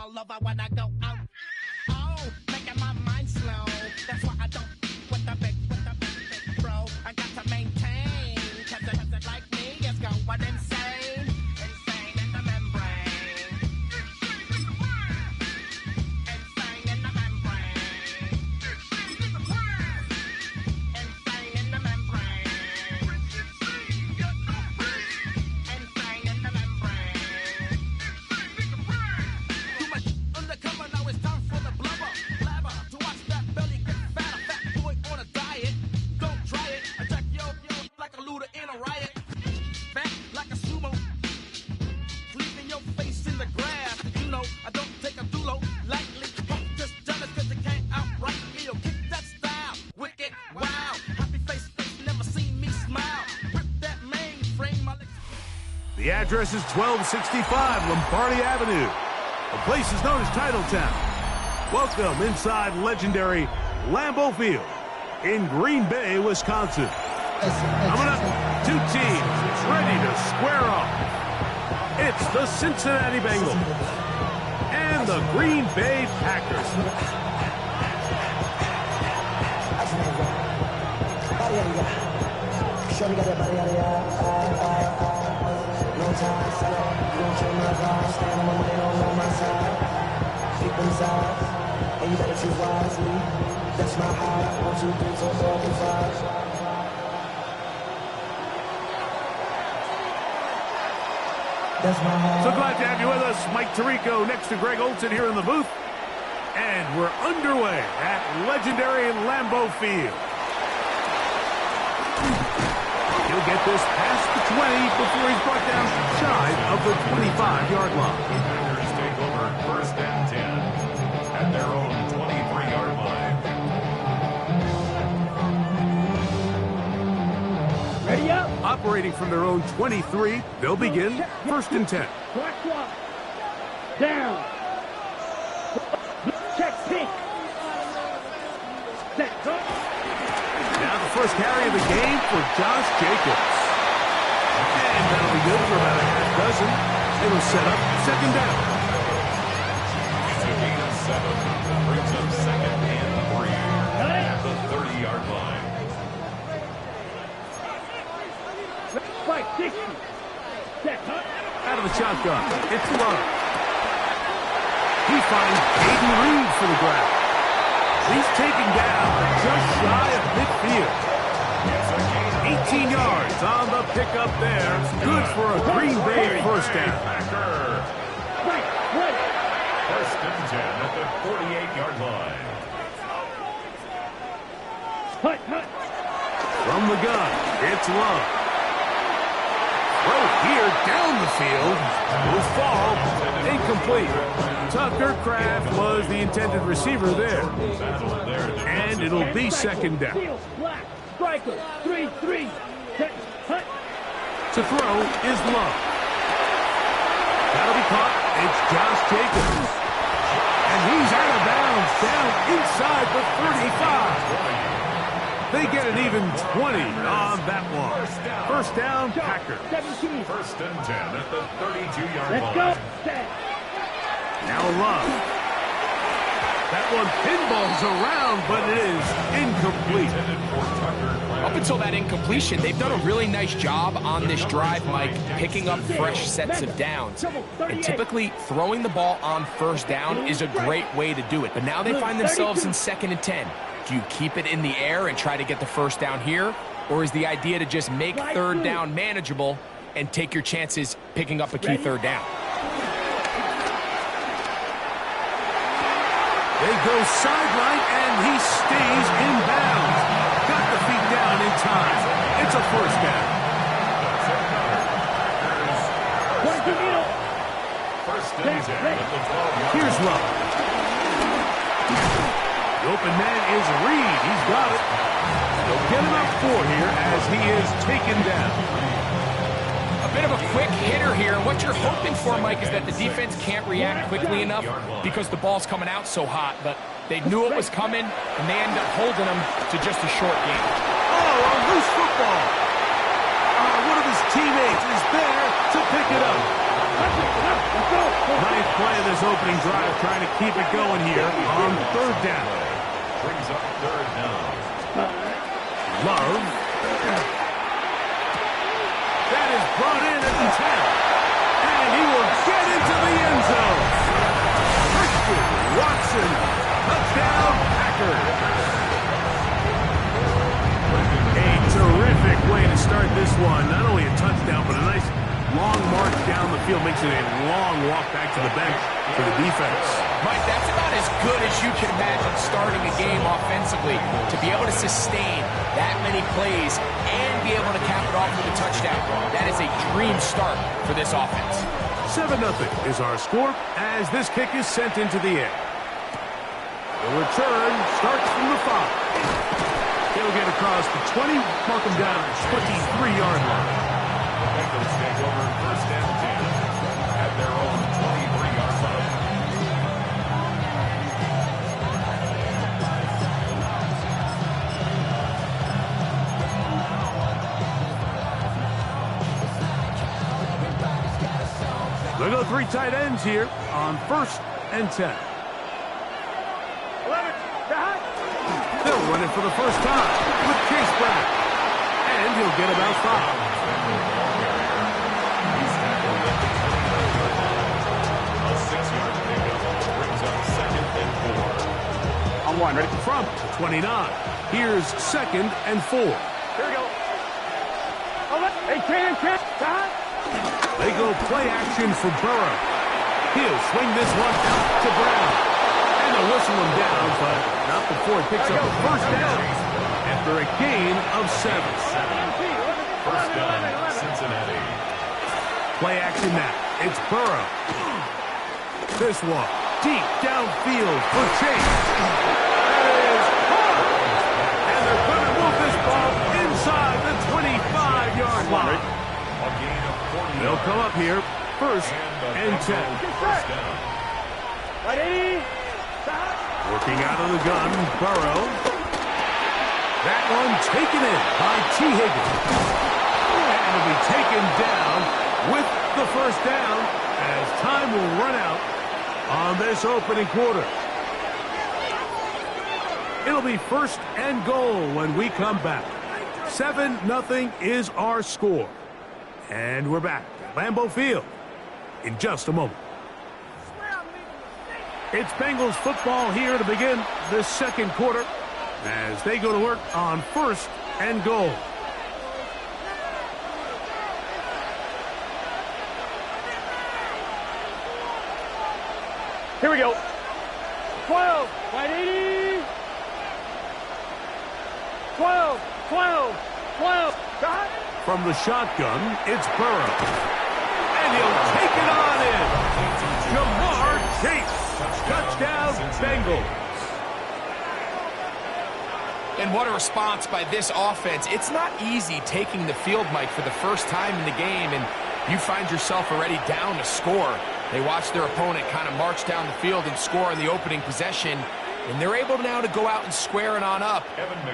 all over when I go out. Oh, making my mind slow. That's why I don't with the big bro. I got to maintain, cause it like me is going insane. Insane in the membrane. Insane in the membrane. Insane in the membrane. Insane in the membrane. Too much undercover, now it's time for the blubber. Blabber, to watch that belly get fat. A fat boy on a diet. Don't try it. Attack yo like a looter in a riot. Fat like a sumo. Leaving your face in the grass. You know, I don't take a dulo lightly. Just jealous cause you can't outright me. Or kick that style. Wicked, wow. Happy face, never seen me smile. Rip that mainframe. The address is 1265 Lombardi Avenue. The place is known as Titletown. Welcome inside legendary Lambeau Field in Green Bay, Wisconsin. Coming up, two teams ready to square off. It's the Cincinnati Bengals and the Green Bay Packers. No time, slow, you don't kill my vibe. Stand on my money, don't on my side. Keep them sides, and you better choose wisely. That's my high. 1, 2, 3, 4, 5. That's my high. So glad to have you with us. Mike Tirico next to Greg Olson here in the booth. And we're underway at legendary Lambeau Field. He'll get this past the 20 before he's brought down shy of the 25-yard line. Packers take over 1st and 10 at their own 23-yard line. Ready up. Operating from their own 23, they'll begin 1st and 10. Black swap. Down. Check pink. Set. Cut. Now the first carry of the game for Josh Jacobs. And that'll be good for about a half dozen. It'll set up 2nd down. It's a gain of 7. Brings up 2nd and 3 at the 30-yard line. Spike 60. Set. Cut. Out of the shotgun, it's Love. He finds Aiden Reed for the grab. He's taken down just shy of midfield. 18 yards on the pickup there. Good for a Green Bay 1st down. Right. 1st and 10 at the 48-yard line. Hut. From the gun, it's Love. Throw here down the field. Will fall. Incomplete. Tucker Kraft was the intended receiver there. And it'll be 2nd down. Seal. Black. Striker. 3-3. Set. Hut. To throw is Love. That'll be caught. It's Josh Jacobs. And he's out of bounds down inside the 35. They get an even 20 on that one. 1st down, Packers. 17. 1st and 10 at the 32-yard line. Let's go. Set. Now Love. That one pinballs around, but it is incomplete. Up until that incompletion, they've done a really nice job on this drive, Mike, picking up fresh sets of downs. And typically, throwing the ball on 1st down is a great way to do it. But now they find themselves in 2nd and 10. Do you keep it in the air and try to get the 1st down here? Or is the idea to just make 3rd down manageable and take your chances picking up a key 3rd down? They go sideline, and he stays in bounds. Got the feet down in time. It's a 1st down. 1st and 10 at the 12-yard line. Here's Love. The open man is Reed. He's got it. They'll get him up 4 here as he is taken down. A bit of a quick hitter here. What you're hoping for, Mike, is that the defense can't react quickly enough because the ball's coming out so hot. But they knew it was coming, and they ended up holding them to just a short game. Oh, a loose football. One of his teammates is there to pick it up. Ninth play of this opening drive, trying to keep it going here on third down. Brings up third down. Love. That is brought in at the 10. And he will get into the end zone. Christian Watson. Touchdown, Packers. A terrific way to start this one. Not only a touchdown, but a nice long march down the field. Makes it a long walk back to the bench for the defense. Mike, that's about as good as you can imagine starting a game offensively. To be able to sustain that many plays and be able to cap it off with a touchdown. That is a dream start for this offense. 7-0 is our score as this kick is sent into the air. The return starts from the 5. He'll get across the 20, mark him down at the 23-yard line. Bengals take over first and 10 at their own 23-yard line. They go 3 tight ends here on first and 10. 11, behind. They'll run it for the first time with Chase Brown. And he'll get about 5. He's tackled at the 29-yard line. A 6-yard pickup brings up second and 4. On 1, ready from the 29. Here's second and 4. Here we go. 10, behind. They go play action for Burrow. He'll swing this one out to Brown. And they'll whistle him down, but not before he picks up the first down after a gain of 7. First down, Cincinnati. Play action now. It's Burrow. This one deep downfield for Chase. That is hard. And they're going to move this ball inside the 25-yard line. A gain of 40. They'll come up here first and 10. First down. Ready. Working out of the gun, Burrow. That one taken in by T. Higgins. And it'll be taken down with the first down as time will run out on this opening quarter. It'll be first and goal when we come back. 7-0 is our score. And we're back at Lambeau Field in just a moment. It's Bengals football here to begin the second quarter as they go to work on first and goal. Here we go. 12, 180. 12, 12, 12. Behind. From the shotgun, it's Burrow. And he'll take it on in. Jamar Chase. Touchdown, Bengals. And what a response by this offense. It's not easy taking the field, Mike, for the first time in the game, and you find yourself already down to score. They watch their opponent kind of march down the field and score in the opening possession, and they're able now to go out and square it on up.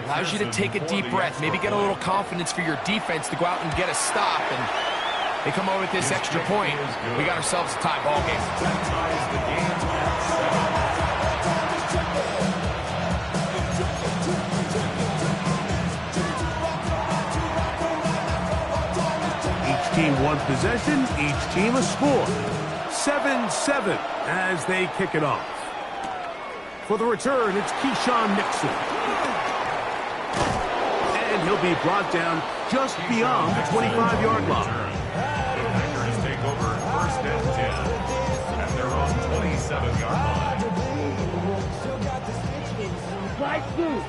Allows you to take a deep breath, maybe get a little confidence for your defense to go out and get a stop, and they come over with this extra point. We got ourselves a tie ball game. That ties the game at 7. Each team one possession, each team a score. 7-7 as they kick it off. For the return, it's Keyshawn Nixon. And he'll be brought down just beyond the 25-yard line. The Packers take over first and 10 at their own 27-yard line. Slide through.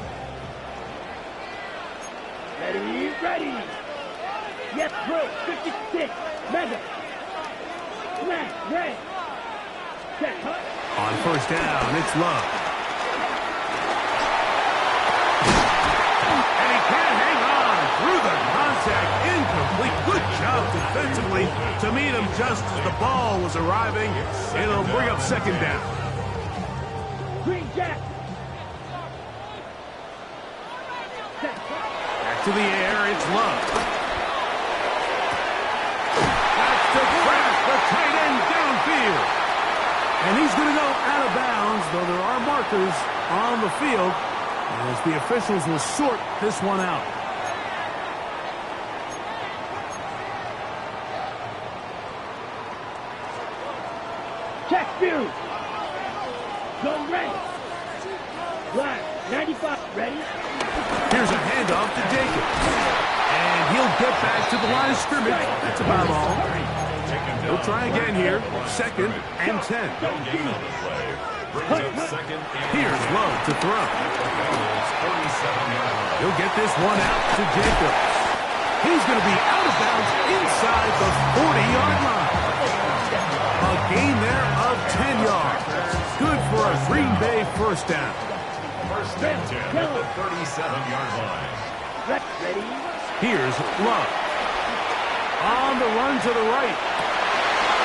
Ready. Yes, bro. 56. Mega. Smash. Red. Set. Cut. On first down, it's Love. And he can't hang on through the contact. Incomplete. Good job defensively to meet him just as the ball was arriving. It'll bring up second down. Green Jack. Back to the air, it's Love. That's to crash the tight end And he's going to go out of bounds, though there are markers on the field, as the officials will sort this one out. Check view. Go ready. Line 95. Ready? Here's a handoff to Jacobs. And he'll get back to the line of scrimmage. That's about all. He'll try again here. 2nd and 10. Here's Love to throw. He'll get this one out to Jacobs. He's going to be out of bounds inside the 40-yard line. A gain there of 10 yards. Good for a Green Bay first down. First and 10 at the 37-yard line. Ready? Here's Love. On the run to the right.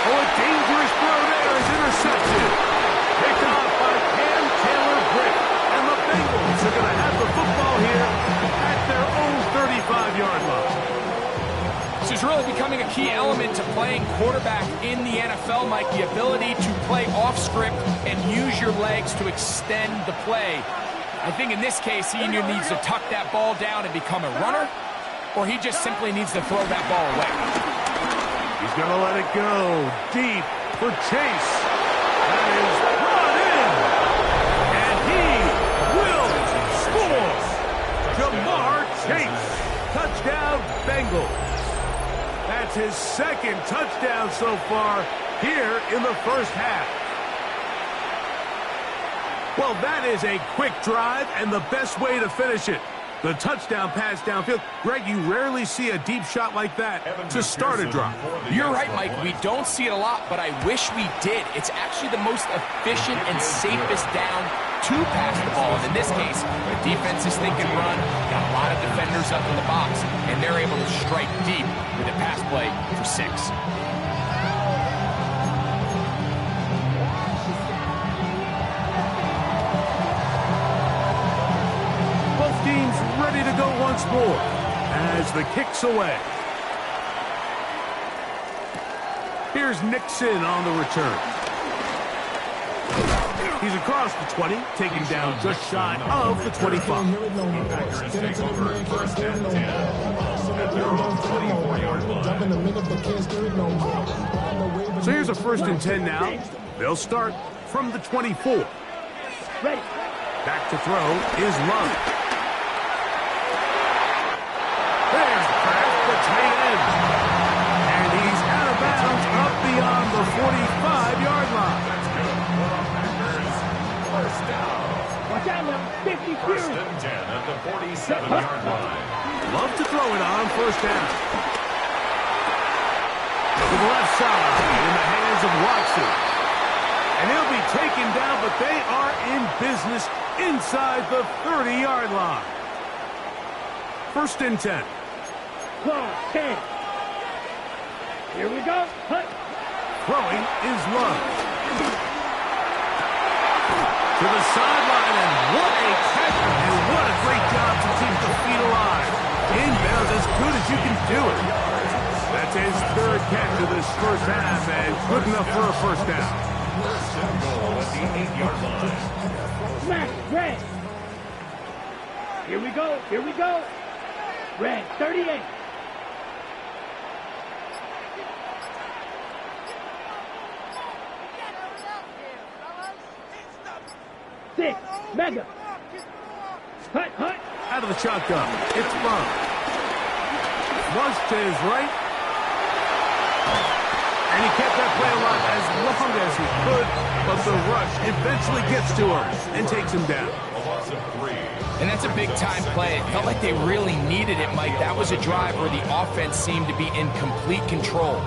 Oh, a dangerous throw there is intercepted. Picked off by Cam Taylor-Britt. And the Bengals are going to have the football here at their own 35-yard line. This is really becoming a key element to playing quarterback in the NFL, Mike, the ability to play off script and use your legs to extend the play. I think in this case, he either needs to tuck that ball down and become a runner, or he just simply needs to throw that ball away. He's going to let it go deep for Chase. That is brought in. And he will score. Jamar Chase. Touchdown, Bengals. That's his 2nd touchdown so far here in the first half. Well, that is a quick drive and the best way to finish it. The touchdown pass downfield. Greg, you rarely see a deep shot like that to start a drive. You're right, Mike. We don't see it a lot, but I wish we did. It's actually the most efficient and safest down to pass the ball. And in this case, the defense is thinking run, got a lot of defenders up in the box, and they're able to strike deep with a pass play for 6. Teams ready to go once more as the kick's away. Here's Nixon on the return. He's across the 20, taken down just shy of the 25. Packers take over first and 10 at their own 24-yard line. So here's a 1st and 10 now. They'll start from the 24. Ready. Back to throw is Love. There's Kraft, the tight end. And he's out of bounds up beyond the 45-yard line. First down. Watch out now. 52. First and 10 at the 47-yard line. Love to throw it on 1st down. To the left side in the hands of Watson. And he'll be taken down, but they are in business inside the 30-yard line. 1st and 10. Close. 10. Here we go. Hut. Throwing is Love. To the sideline, and what a catch, and what a great job to keep the feet alive. Inbounds as good as you can do it. That's his 3rd catch of this first half, and good enough for a 1st down. First and goal at the 8-yard line. Smash. Red. Here we go. Here we go. Red. 38. Six. Mega. Hut. Hut. Out of the shotgun, it's Love. Once to his right. And he kept that play alive as long as he could, but the rush eventually gets to him and takes him down. A loss of 3. And that's a big-time play. It felt like they really needed it, Mike. That was a drive where the offense seemed to be in complete control.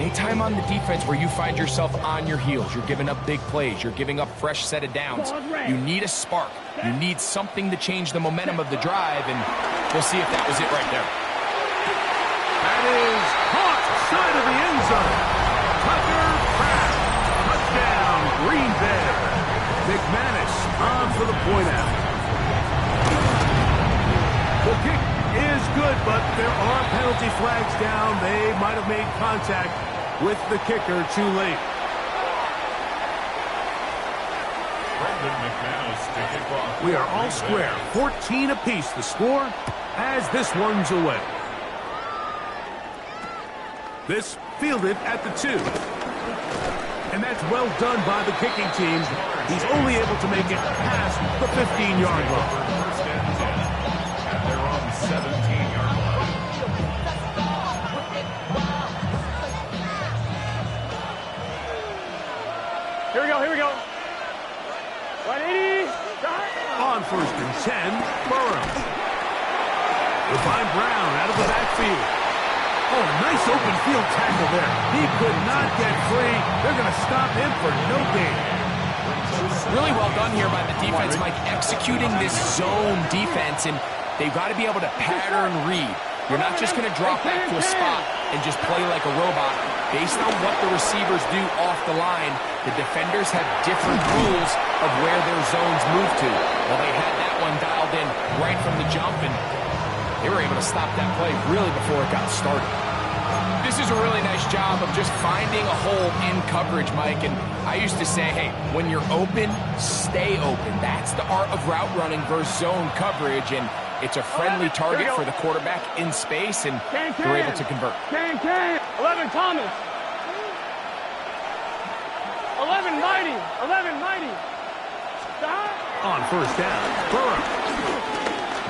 Anytime on the defense where you find yourself on your heels, you're giving up big plays, you're giving up fresh set of downs, you need a spark. You need something to change the momentum of the drive, and we'll see if that was it right there. That is caught side of the end zone. Tucker Kraft. Touchdown, Green Bay. McManus on for the point out. The kick is good, but there are penalty flags down. They might have made contact with the kicker too late. We are all square. 14 apiece the score as this one's away. This fielded at the 2. And that's well done by the kicking team. He's only able to make it past the 15-yard line. First and 10 at their own 17-yard line. Here we go, here we go. 180. On first and 10, Burrow. They find Brown out of the backfield. Oh, nice open field tackle there. He could not get free. They're going to stop him for no gain. Really well done here by the defense, Mike, executing this zone defense, and they've got to be able to pattern read. You're not just going to drop back to a spot and just play like a robot. Based on what the receivers do off the line, the defenders have different rules of where their zones move to. Well, they had that one dialed in right from the jump, and they were able to stop that play really before it got started. This is a really nice job of just finding a hole in coverage, Mike. And I used to say, hey, when you're open, stay open. That's the art of route running versus zone coverage. And it's a friendly target for the quarterback in space, and they're able to convert. 11 Thomas. 11 Mighty. 11 Mighty. Stop. On first down, Burrow.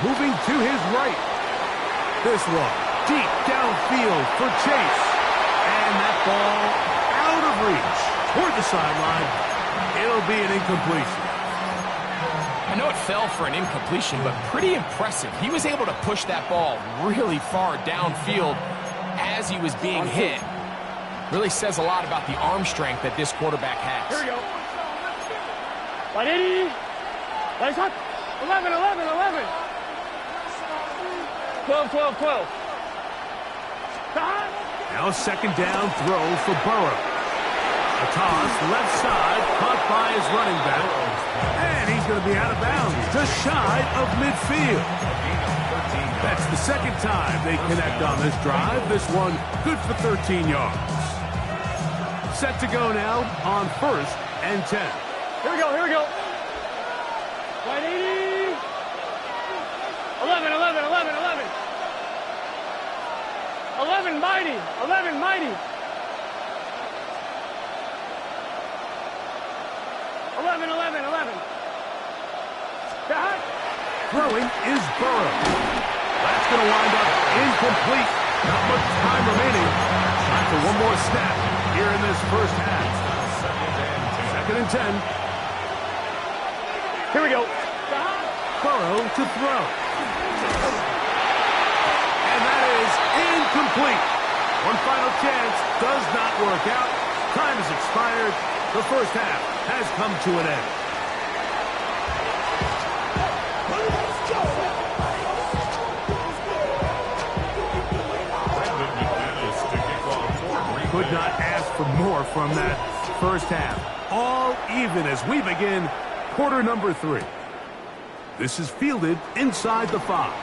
Moving to his right. This one, deep downfield for Chase. And that ball out of reach toward the sideline. It'll be an incompletion. I know it fell for an incompletion, but pretty impressive. He was able to push that ball really far downfield as he was being hit. Really says a lot about the arm strength that this quarterback has. Here we go. 180. Nice hot. 11, 11, 11. 12, 12, 12. Stop. Now second down throw for Burrow. A toss left side, caught by his running back. And he's going to be out of bounds, just shy of midfield. That's the second time they connect on this drive. This one good for 13 yards. Set to go now on first and 10. Here we go, here we go. 180. 11, 11, 11, 11. 11 Mighty. 11 Mighty. 11, 11, 11. Stop. Throwing is Burrow. That's going to wind up incomplete. Not much time remaining. Time for one more snap here in this first half. Second and 10. Here we go. Burrow to throw. And that is incomplete. One final chance does not work out. Time has expired. The first half has come to an end. Could not ask for more from that first half. All even as we begin quarter number 3. This is fielded inside the 5.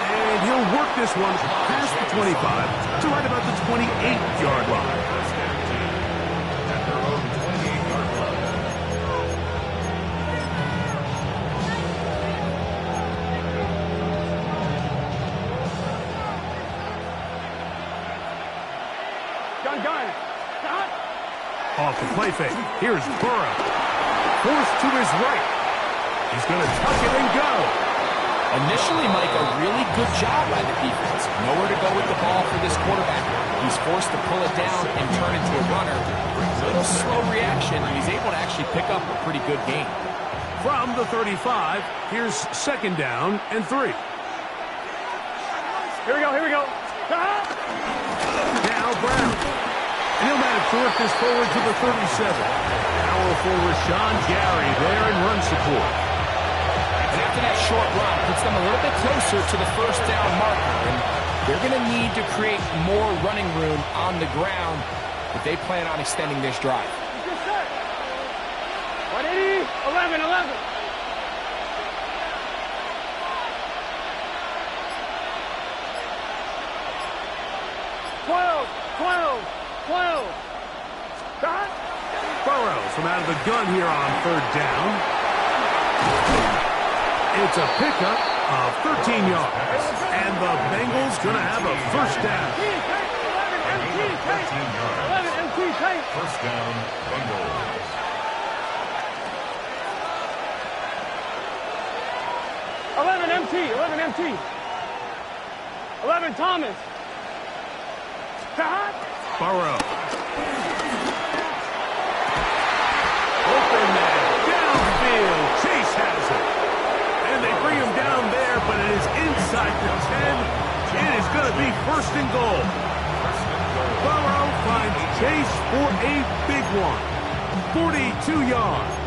And he'll work this one past the 25 to right about the 28-yard line. At their own 28-yard line. Gun. Stop. Off the play fake. Here's Burrow. Forced to his right. He's going to tuck it and go. Initially, Mike, a really good job by the defense. Nowhere to go with the ball for this quarterback. He's forced to pull it down and turn into a runner. A little slow reaction, and he's able to actually pick up a pretty good gain. From the 35, here's second down and 3. Here we go, here we go. Stop. Now Brown. And he'll manage to work this forward to the 37. Powerful Rashawn Gary there in run support. And after that short run, puts them a little bit closer to the first down marker. And they're going to need to create more running room on the ground if they plan on extending this drive. 180, 11, 11. 12. Stop. Burrows from out of the gun here on third down. It's a pickup of 13 yards. And the Bengals going to have a first down. 13 yards. First down, Bengals. 11 MT. 11 Thomas. Burrow. Open man. Downfield. Chase has it. And they bring him down there, but it is inside the 10. It is going to be first and goal. Burrow finds Chase for a big one. 42 yards.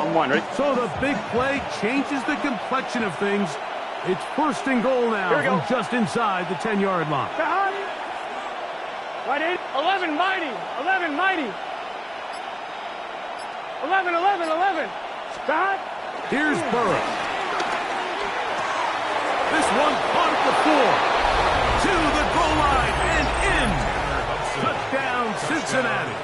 One, right? So the big play changes the complexion of things. It's first and goal now from just inside the 10-yard line. Right in. 11 mighty. 11. Stop. Here's Burrow. This one caught at the 4. To the goal line and in. Touchdown, Cincinnati.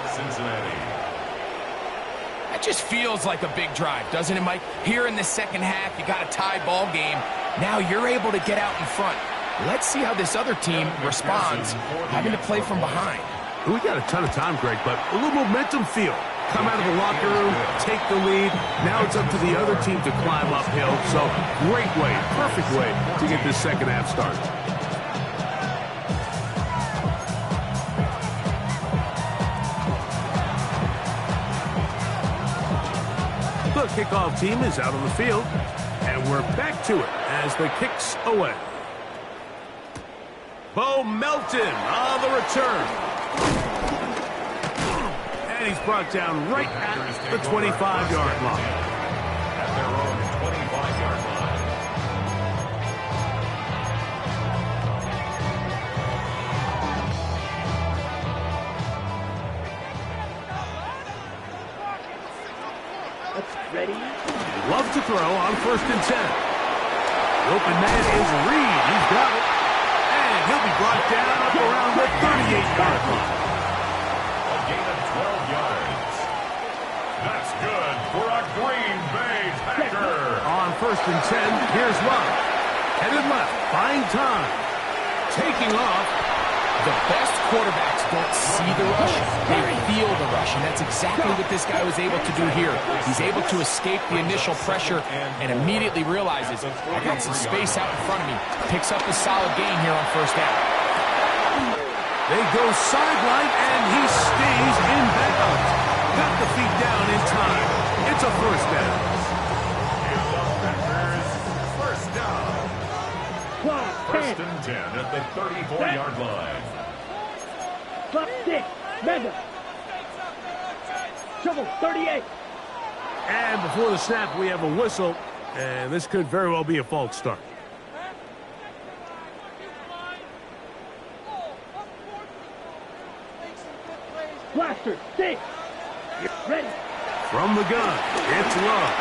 That just feels like a big drive, doesn't it, Mike? Here in the second half, you got a tie ball game. Now you're able to get out in front. Let's see how this other team responds, having to play from behind. We got a ton of time, Greg, but a little momentum feel. Come out of the locker room, take the lead. Now it's up to the other team to climb uphill. So great way, perfect way to get this second half started. The kickoff team is out on the field, and we're back to it as the kick's away. Bo Melton on the return. And he's brought down right at the 25-yard line. At their own 25-yard line. Ready? Love to throw on first and 10. The open man is Reed. He's got it. And he'll be brought down up around the 38-yard line. A gain of 12 yards. That's good for a Green Bay Packer. On first and 10, here's Love. Headed left, buying time. Taking off. The best quarterbacks don't see the rush, they feel the rush, and that's exactly what this guy was able to do here. He's able to escape the initial pressure and immediately realizes, I got some space out in front of me. Picks up a solid gain here on first down. They go sideline, and he stays in bounds. Got the feet down in time. It's a first down. First down. First and 10 at the 34-yard line. Drop stick. Mega. Trouble. 38. And before the snap, we have a whistle, and this could very well be a false start. Blaster. Stick. Ready. From the gun, it's Love.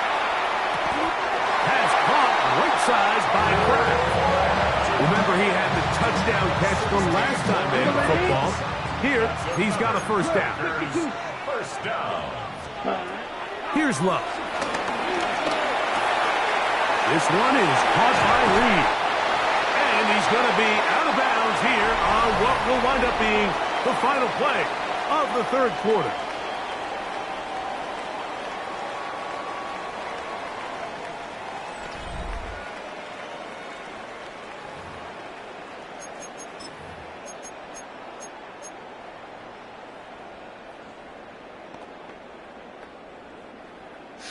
Pass caught right side by Kraft. Remember, he had the touchdown catch from last time they had football. Here, he's got a first down. First down. Here's Love. This one is caught by Reed. And he's going to be out of bounds here on what will wind up being the final play of the third quarter.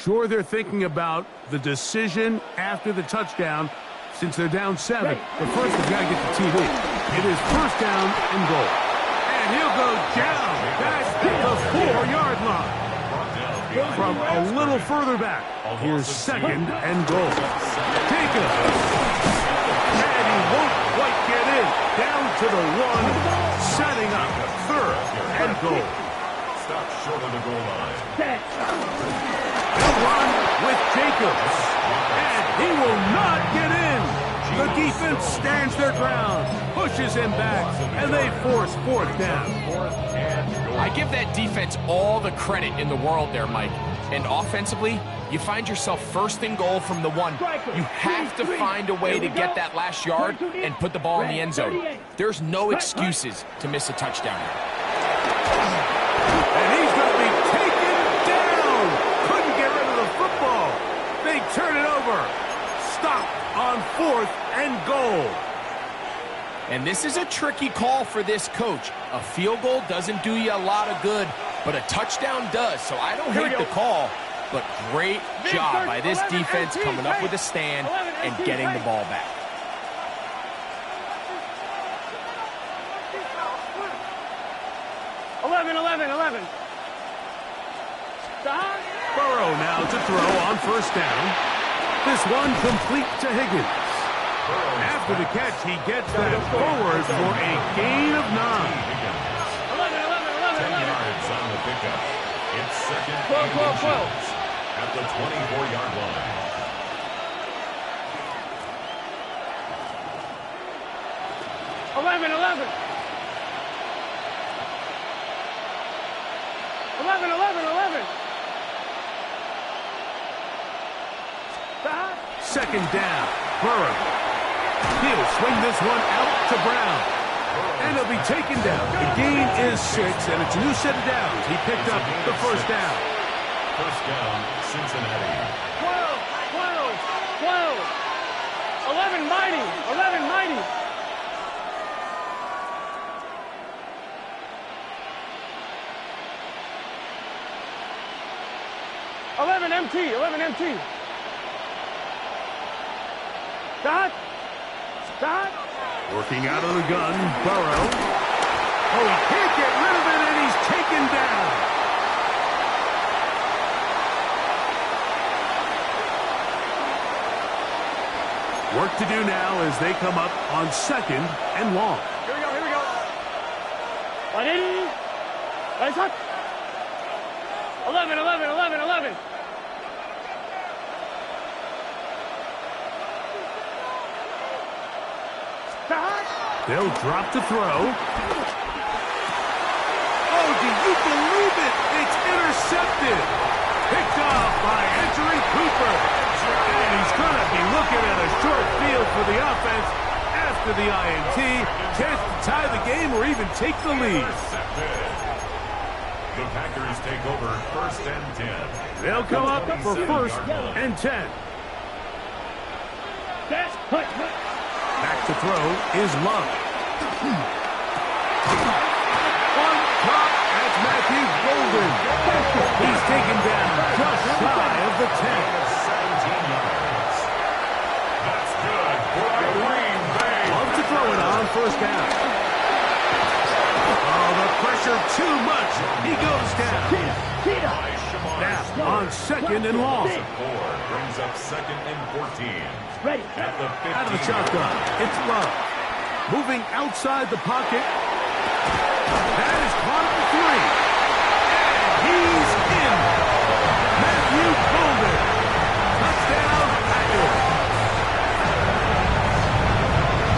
Sure, they're thinking about the decision after the touchdown since they're down 7. But first, they've got to get the TV. It is first down and goal. And he'll go down back at the 4-yard line. From a little further back, here's second and goal. Jacobs. And he won't quite get in. Down to the 1, setting up third and goal. Stop short of the goal line. They'll run with Jacobs. And he will not get in. The defense stands their ground, pushes him back, and they force fourth down. I give that defense all the credit in the world there, Mike. And offensively, you find yourself first and goal from the 1. You have to find a way to get that last yard and put the ball in the end zone. There's no excuses to miss a touchdown here. And he's going to be taken down. Couldn't get rid of the football. They turn it over. Stopped on fourth and goal. And this is a tricky call for this coach. A field goal doesn't do you a lot of good, but a touchdown does. So I don't hate the call, but great job by this defense coming up with a stand and getting the ball back. Burrow now to throw on first down. This one complete to Higgins. After the catch, he gets that forward for a gain of 9. 10 yards on the pickup. It's second and inches at the 24-yard line. Second down. Burrow. He'll swing this one out to Brown. And he'll be taken down. The gain is 6, and it's a new set of downs. He picked up the first down. First down, Cincinnati. 11 mighty. 11 MT. Stop. Working out of the gun, Burrow. Oh, he can't get rid of it, and he's taken down. Work to do now as they come up on second and long. Here we go. 180. Nice hut. 11. They'll drop to throw. Oh, do you believe it? It's intercepted. Picked off by Andrew Cooper. And he's going to be looking at a short field for the offense after the INT. Chance to tie the game or even take the lead. The Packers take over first and 10. They'll come up for first and 10. Back to throw is Love. On top, that's Matthew Golden. He's taken down just shy of the 10. 17 yards. That's good for Green Bay. Love to throw it on first down. Oh, the pressure too much. He goes down. Now on second and long. Brings up second and 14. Ready. At the 15. Out of the shotgun, it's Love. Moving outside the pocket. That is caught at the 3. And he's in. Matthew Golden. Touchdown, Packers.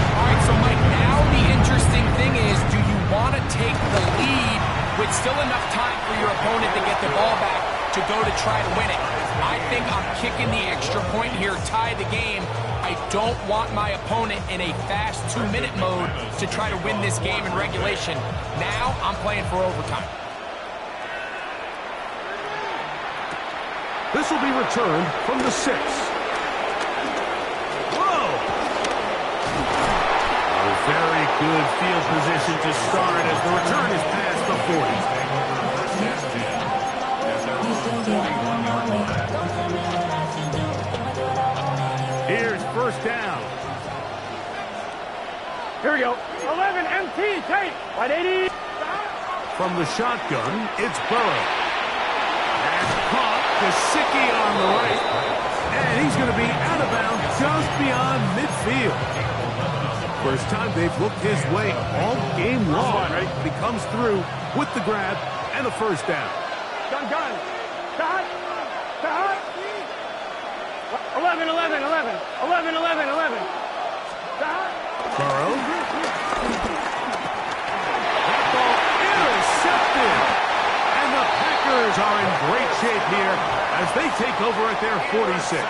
All right, so Mike, now the interesting thing is, do you want to take the lead with still enough time for your opponent to get the ball back to go to try to win it? I think I'm kicking the extra point here, tie the game. I don't want my opponent in a fast 2-minute mode to try to win this game in regulation. Now I'm playing for overtime. This will be returned from the 6. Whoa! A very good field position to start as the return is past the 40. Here's first down. Here we go. 11 MT. Take. 180. From the shotgun, it's Burrow. That's caught. Gesicki on the right. And he's going to be out of bounds just beyond midfield. First time they've looked his way all game long. He comes through with the grab and a first down. Gun. Stop. 11. Burrow. That ball intercepted. And the Packers are in great shape here as they take over at their 46.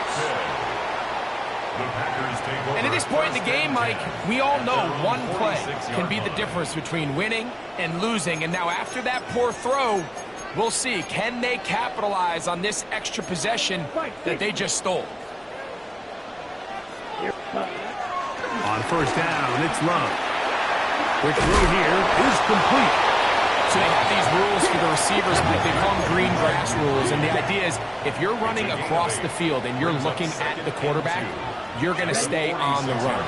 And at this point in the game, Mike, we all know one play can be the difference between winning and losing. And now after that poor throw, we'll see, can they capitalize on this extra possession that they just stole? On first down, it's Love. Quick throw here is complete. So they have these rules for the receivers, but they call them green grass rules. And the idea is if you're running across the field and you're looking at the quarterback, you're going to stay on the run.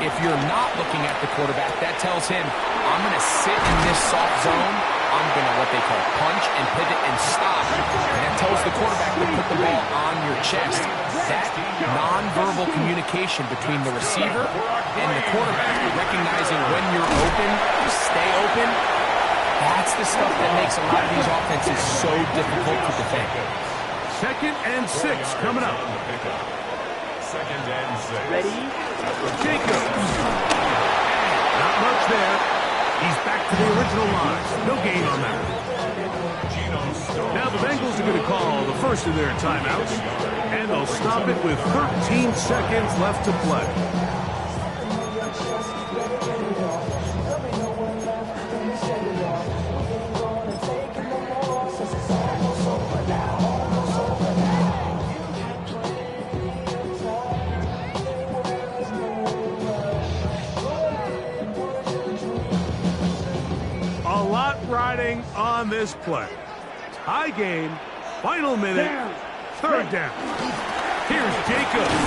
If you're not looking at the quarterback, that tells him, I'm going to sit in this soft zone. I'm going to what they call punch and pivot and stop. And that tells the quarterback to put the ball on your chest. That nonverbal communication between the receiver and the quarterback, recognizing when you're open, stay open, that's the stuff that makes a lot of these offenses so difficult to defend. 2nd and 6 coming up. 2nd and 6. Ready? Jacobs. Not much there. He's back to the original line. No gain on that. Now the Bengals are going to call the first of their timeouts, and they'll stop it with 13 seconds left to play. A lot riding on this play. High game, final minute, 3rd down. Here's Jacobs.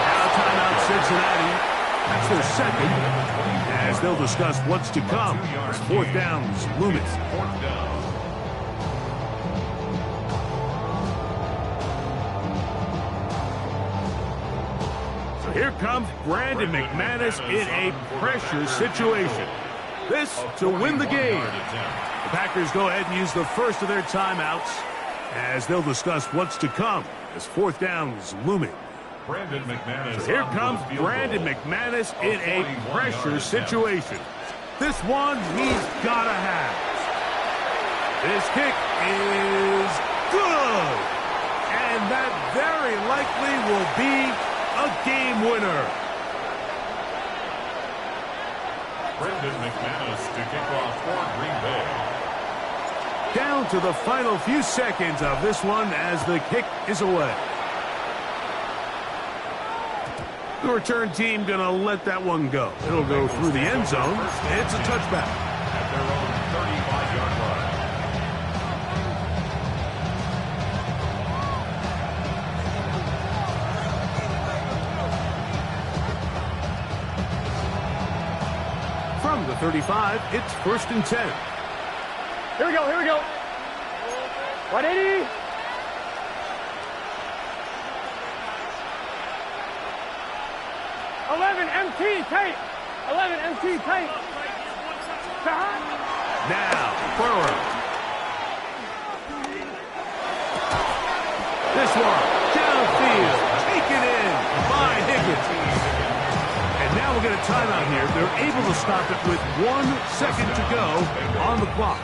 Now timeout Cincinnati. That's their 2nd. As they'll discuss what's to come. 4th down's looming. 4th down. So here comes Brandon McManus in a pressure situation. This to win the game. The Packers go ahead and use the first of their timeouts as they'll discuss what's to come as 4th down's looming. Brandon McManus. So here comes Brandon McManus in a pressure situation. This one he's got to have. This kick is good. And that very likely will be a game winner. Brandon McManus to kick off for Green Bay. Down to the final few seconds of this one as the kick is away. The return team going to let that one go. It'll go through the end zone. It's a touchback. At their own 35-yard line. From the 35, it's 1st and 10. Here we go, here we go. 180. MT tight. 11 MT tight. Now, Burrow. This one, downfield, taken in by Higgins. And now we'll get a timeout here. They're able to stop it with 1 second to go on the clock.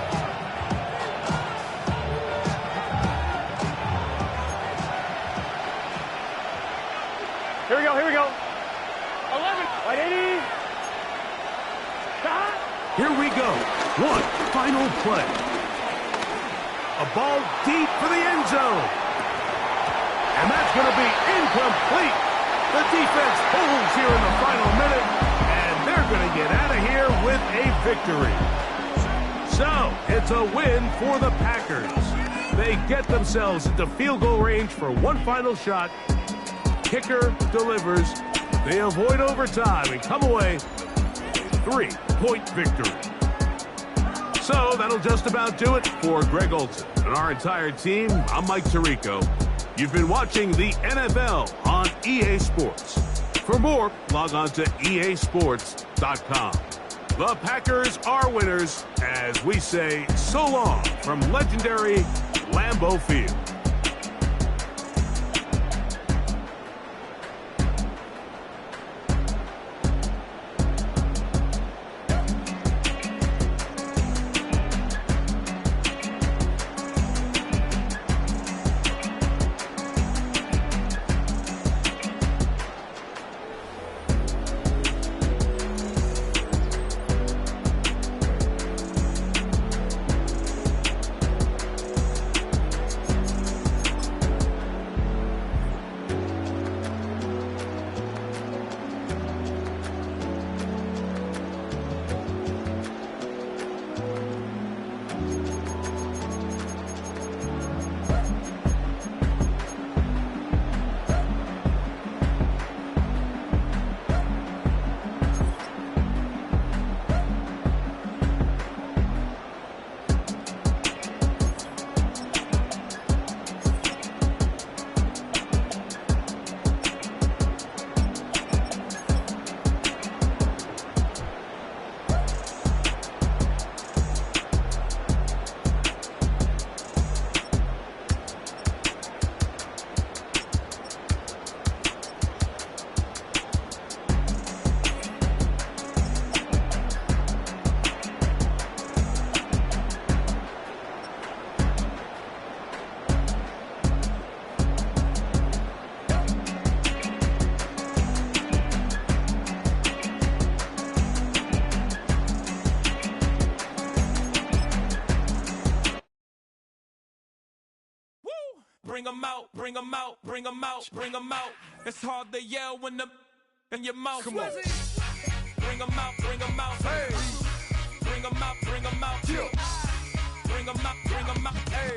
Here we go, here we go. 11, 180. Here we go. One final play. A ball deep for the end zone. And that's going to be incomplete. The defense holds here in the final minute, and they're going to get out of here with a victory. So, it's a win for the Packers. They get themselves into field goal range for one final shot. Kicker delivers. They avoid overtime and come away with a 3-point victory. So that'll just about do it for Greg Olson and our entire team. I'm Mike Tirico. You've been watching the NFL on EA Sports. For more, log on to easports.com. The Packers are winners as we say so long from legendary Lambeau Field. bring 'em out, bring 'em out, bring 'em out, bring 'em out. It's hard to yell when the in your mouth. Come on. Bring 'em out, bring 'em out. Hey. Bring 'em out, bring 'em out. Yeah. Bring 'em out, bring 'em out. Hey.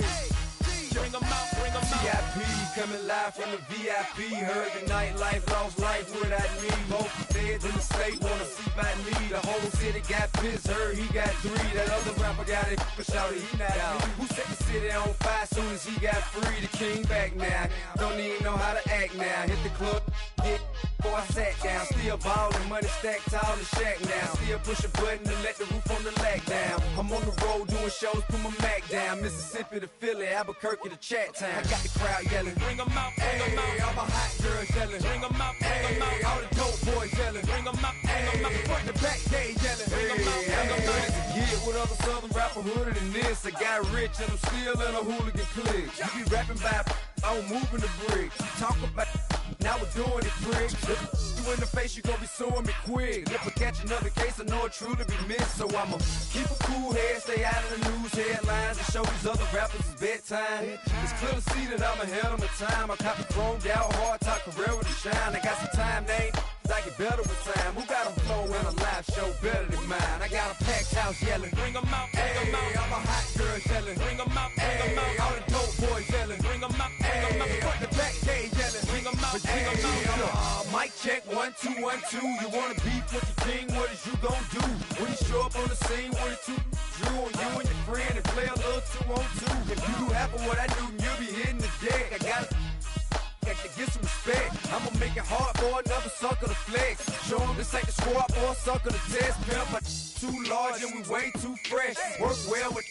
Bring 'em out, bring 'em out. VIP coming live from the VIP. Heard the nightlife, lost life without me. Both feds in the state wanna see by me. The whole city got pissed, heard he got 3. That other rapper got it, but shouted he not out. Who set the city on fire soon as he got free? The king back now, don't even know how to act now. Hit the club, get before I sat down. Still ballin', money stacked tall in the shack now. Still push a button to let the roof on the lag down. I'm on the road doing shows, put my Mac down. Mississippi to Philly, Albuquerque to Chat Town. I got the crowd yelling, bring 'em out, bring 'em out. All my hot girls yelling, bring 'em out, bring 'em out. All the dope boys yelling, bring 'em out, bring 'em out. Front the back, they yelling, bring 'em out, bring 'em out. To get with other southern rapper hooded than this. I got rich and I'm still in a hooligan clique. You be rapping by, I'm moving the bricks. You talk about, now we're doing it, prick. You in the face, you gon' be suing me quick. If I catch another case, I know it truly be missed. So I'ma keep a cool head, stay out of the news headlines, and show these other rappers it's bedtime. It's clear to see that I'm ahead of my time. I copy chromed out, hard talk, career with a shine. I got some time, they ain't I get better with time. Who got a flow and a live show better than mine? I got a packed house yelling, bring 'em out, bring 'em out. All my hot girls yelling, bring 'em out, bring 'em out. All the dope boys yelling, bring 'em out, bring 'em out. Front the back, they yelling, bring 'em out, bring 'em out. Mic check, 1 2 1 2. You wanna beef with the king? What is you gon' do when you show up on the scene with a 2 Drew on you and your friend and play a little 2 on 2? If you do half of what I do, you'll be hitting the deck. I gotta get some respect. I'ma make it hard for another sucker to flex. Show 'em this ain't the squad for a sucker to test. Pimp, but too large and we way too fresh. Work well with.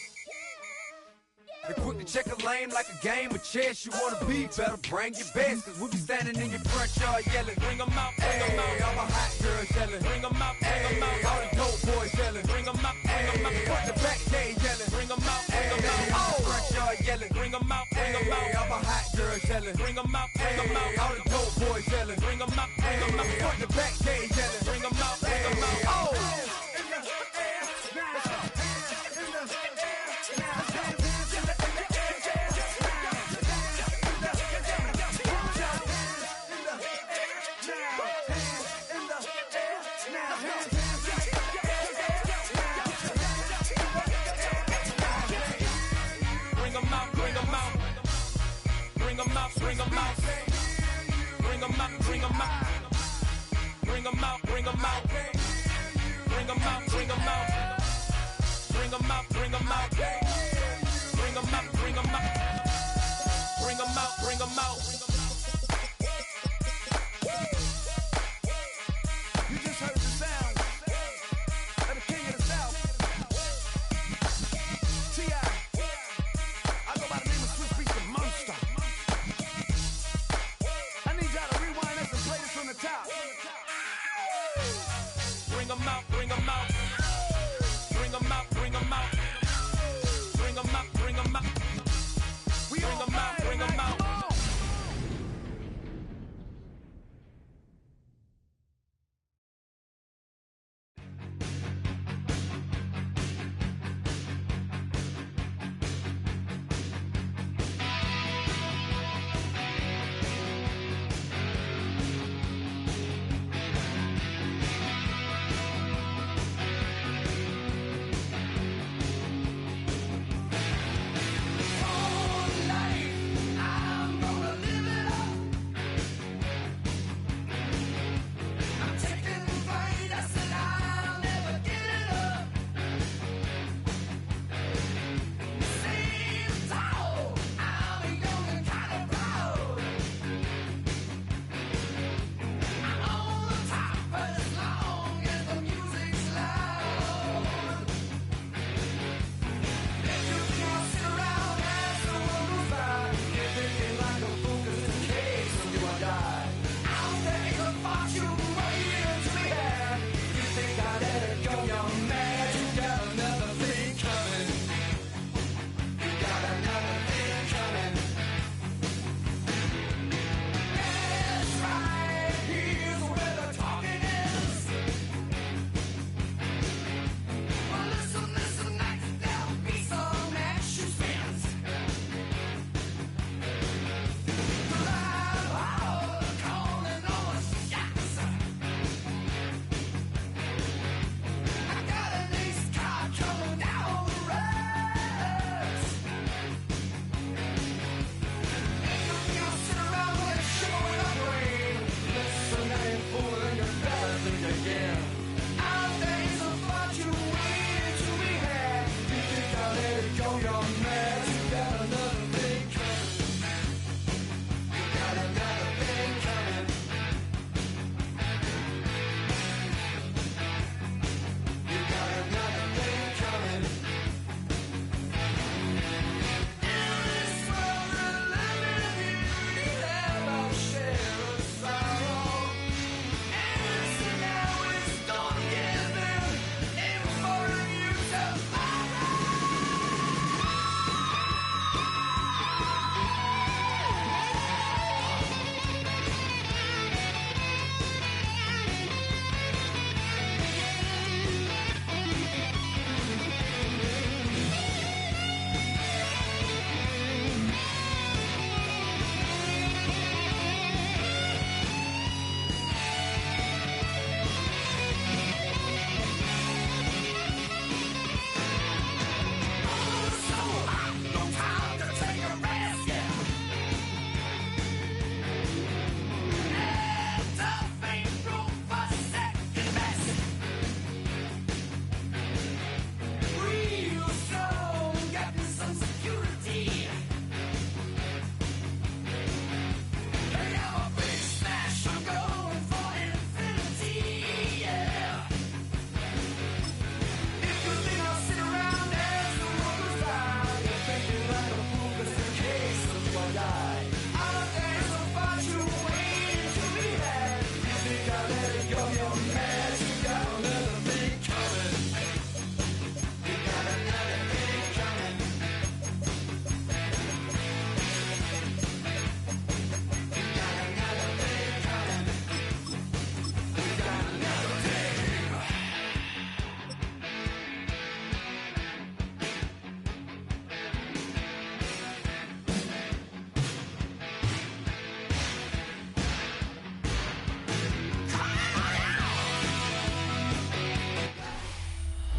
They quick to check a lane like a game of chess. You wanna be better, bring your best. Cause we be standing in your front yard yelling, bring 'em out, bring 'em out. All my hot girls yelling, bring 'em out, bring 'em out. All the dope boys yelling, bring 'em out, bring 'em out. Front the back, they yelling, bring 'em out, bring 'em out. Oh, front yard yelling, bring 'em out, bring 'em out. All my hot girls yelling, bring 'em out, bring 'em out. All the dope boys yelling, bring 'em out, bring 'em out. Front the back, they yelling, bring 'em out, bring 'em out. Oh. Bring 'em out, bring 'em out. Bring 'em out, bring 'em out. Bring 'em out, bring 'em out. Bring 'em out, bring 'em out. Bring 'em out, bring 'em out. Bring 'em out, bring 'em out. Bring 'em out, bring 'em out. You just heard the sound of the king of the South, T.I. I go by the name of Swiss Beats the Monster. I need y'all to rewind this and play this from the top. Bring 'em out, bring 'em out. Bring 'em out, bring 'em out. Bring 'em out, bring 'em out. We Bring 'em out, bring 'em out.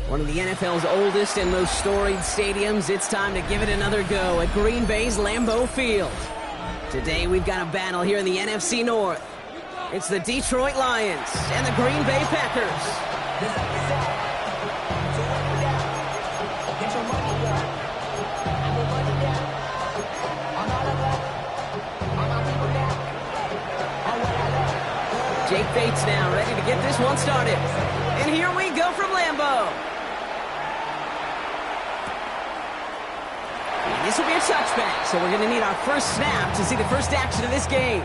One of the NFL's oldest and most storied stadiums, it's time to give it another go at Green Bay's Lambeau Field. Today we've got a battle here in the NFC North. It's the Detroit Lions and the Green Bay Packers. Jake Bates now ready to get this one started. And here we go from Lambeau. And this will be a touchback, so we're going to need our first snap to see the first action of this game.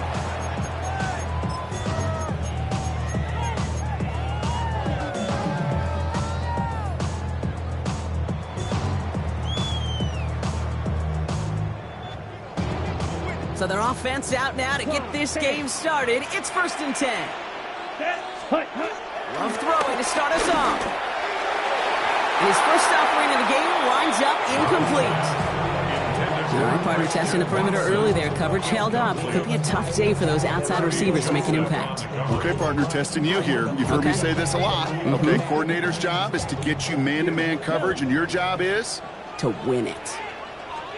So their offense out now to get this game started. It's 1st and 10. Love throwing to start us off. And his first offering of the game winds up incomplete. All right, partner, testing the perimeter early there. Coverage held up. Could be a tough day for those outside receivers to make an impact. Okay, partner, testing you here. You've heard me say this a lot. Okay, coordinator's job is to get you man-to-man coverage, and your job is? To win it.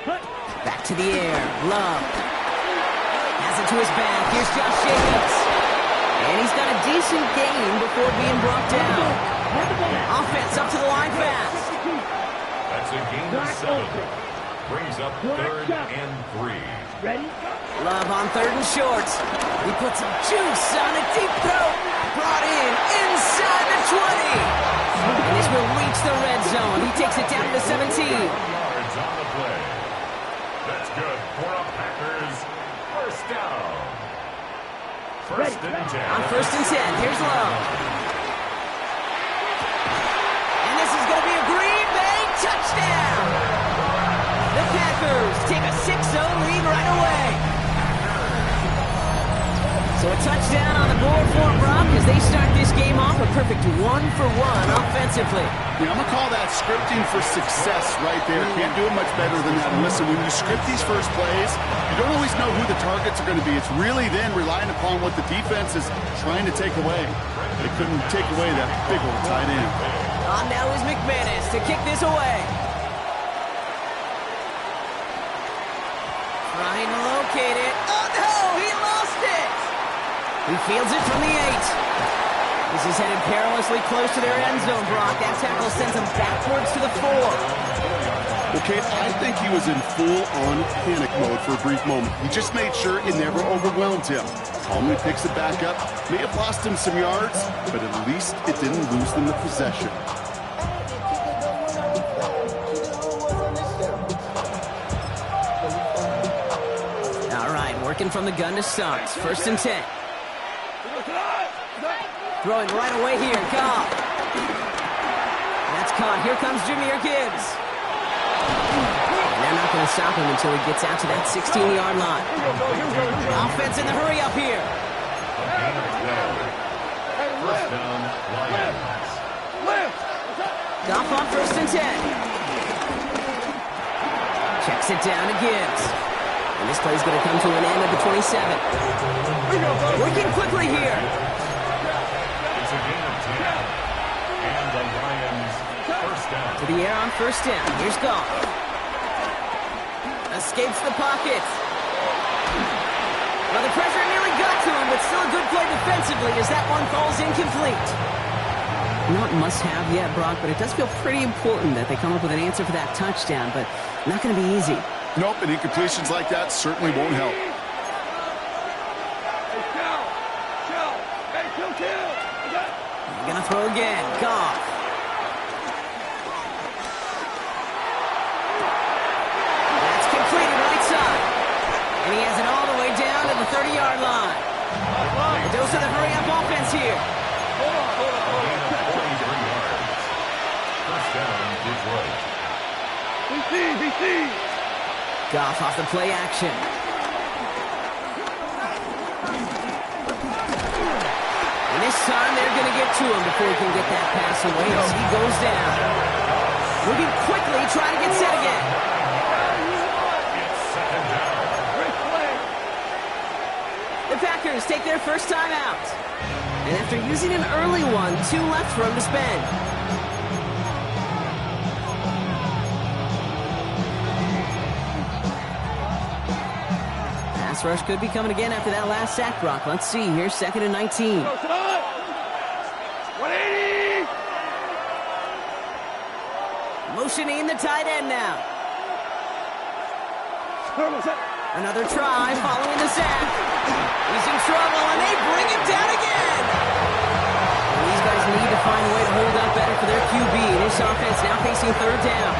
Back to the air. Love. Has it to his back. Here's Josh Jacobs. And he's got a decent game before being brought down. Offense up to the line fast. That's a gain of 7. Brings up 3rd and 3. Ready? Love on 3rd and short. He puts some juice on a deep throw. Brought in inside the 20. And this will reach the red zone. He takes it down to the 17. Yards on the play. That's good for a Packers first down. 1st and 10. On 1st and 10, here's Love. And this is going to be a Green Bay touchdown. The Packers take a 6-0 lead right away. So a touchdown on the board for Brock as they start this game off a perfect 1-for-1 offensively. Yeah, I'm going to call that scripting for success right there. Can't do it much better than that. And listen, when you script these first plays, you don't always know who the targets are going to be. It's really then relying upon what the defense is trying to take away. They couldn't take away that big old tight end. On now is McManus to kick this away. Trying to locate it. Oh no, he lost it. He fields it from the 8. This is headed perilously close to their end zone, Brock. That tackle sends him backwards to the 4. Okay, I think he was in full-on panic mode for a brief moment. He just made sure it never overwhelmed him. Calmly picks it back up. May have lost him some yards, but at least it didn't lose them the possession. All right, working from the gun to start. 1st and 10. Throwing right away here, Goff. That's caught. Here comes Jahmyr Gibbs. And they're not going to stop him until he gets out to that 16-yard line. Offense in the hurry up here. First down, Lions. Goff on 1st and 10. Checks it down to Gibbs. And this play's going to come to an end at the 27. Working quickly here. It's a gain of 10. And the Lions first down. To the air on 1st down. Here's Goff. Escapes the pocket. Well, the pressure nearly got to him, but still a good play defensively as that one falls incomplete. Not must-have yet, Brock, but it does feel pretty important that they come up with an answer for that touchdown, but not going to be easy. Nope, and incompletions like that certainly won't help. They're going to throw again. Goff. That's completed right side. And he has it all the way down to the 30-yard line. A dose of the hurry-up offense here. First down, Detroit. Goff off the play action. And this time they're going to get to him before he can get that pass away as he goes down. Moving quickly, trying to get set again. It's 2nd down. The Packers take their first time out. And after using an early one, 2 left for him to spend. Pass rush could be coming again after that last sack, Brock. Let's see here, 2nd and 19. 180! Motioning the tight end now. Another try following the sack. He's in trouble, and they bring him down again. And these guys need to find a way to hold up better for their QB. This offense now facing 3rd down.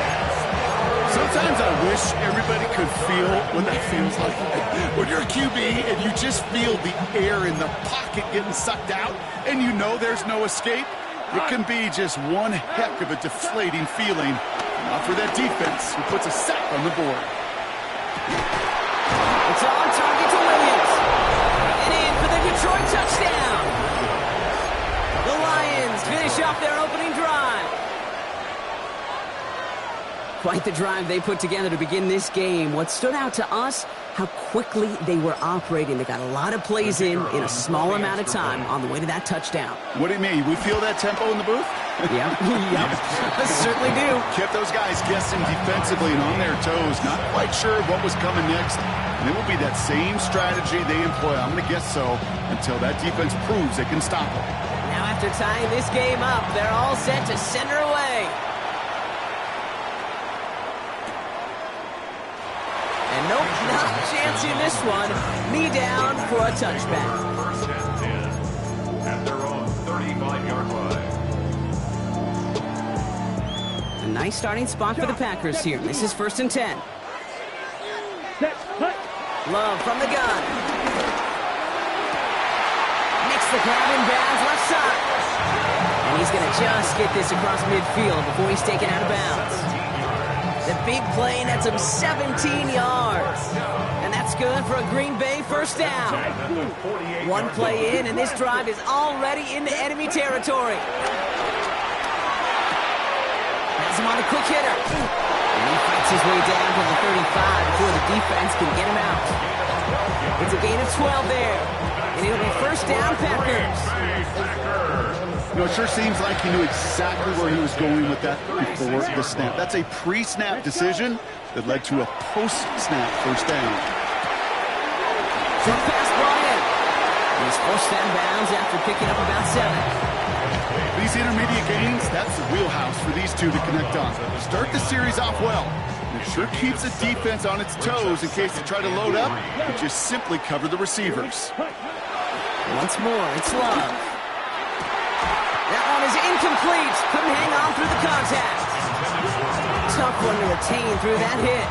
Sometimes I wish everybody could feel what that feels like. When you're a QB and you just feel the air in the pocket getting sucked out and you know there's no escape, it can be just one heck of a deflating feeling. Not for that defense who puts a sack on the board. It's on target to Williams. And in for the Detroit touchdown. The Lions finish off their opening drive. Quite the drive they put together to begin this game. What stood out to us, how quickly they were operating. They got a lot of plays in a small amount of time on the way to that touchdown. What do you mean? We feel that tempo in the booth? Yep. I certainly do. Kept those guys guessing defensively and on their toes, not quite sure what was coming next. And it will be that same strategy they employ, I'm going to guess so, until that defense proves they can stop it. Now after tying this game up, they're all set to send her away. And nope, not a chance in this one. Knee down for a touchback. 1st and 10 at their own 35-yard line. A nice starting spot for the Packers here. This is 1st and 10. Love from the gun. Makes the grab in bounds left side. And he's going to just get this across midfield before he's taken out of bounds. The big play nets him 17 yards. And that's good for a Green Bay 1st down. One play in, and this drive is already into enemy territory. Has him on the quick hitter. And he fights his way down to the 35 before the defense can get him out. It's a gain of 12 there. And it'll be 1st down, Packers. You know, it sure seems like he knew exactly where he was going with that before the snap. That's a pre-snap decision that led to a post-snap 1st down. Short pass brought in. He's forced out of bounds after picking up about 7. These intermediate gains, that's the wheelhouse for these two to connect on. Start the series off well. It sure keeps the defense on its toes in case they try to load up, but just simply cover the receivers. Once more, it's Love. That one is incomplete. Couldn't hang on through the contact. Tough one to retain through that hit.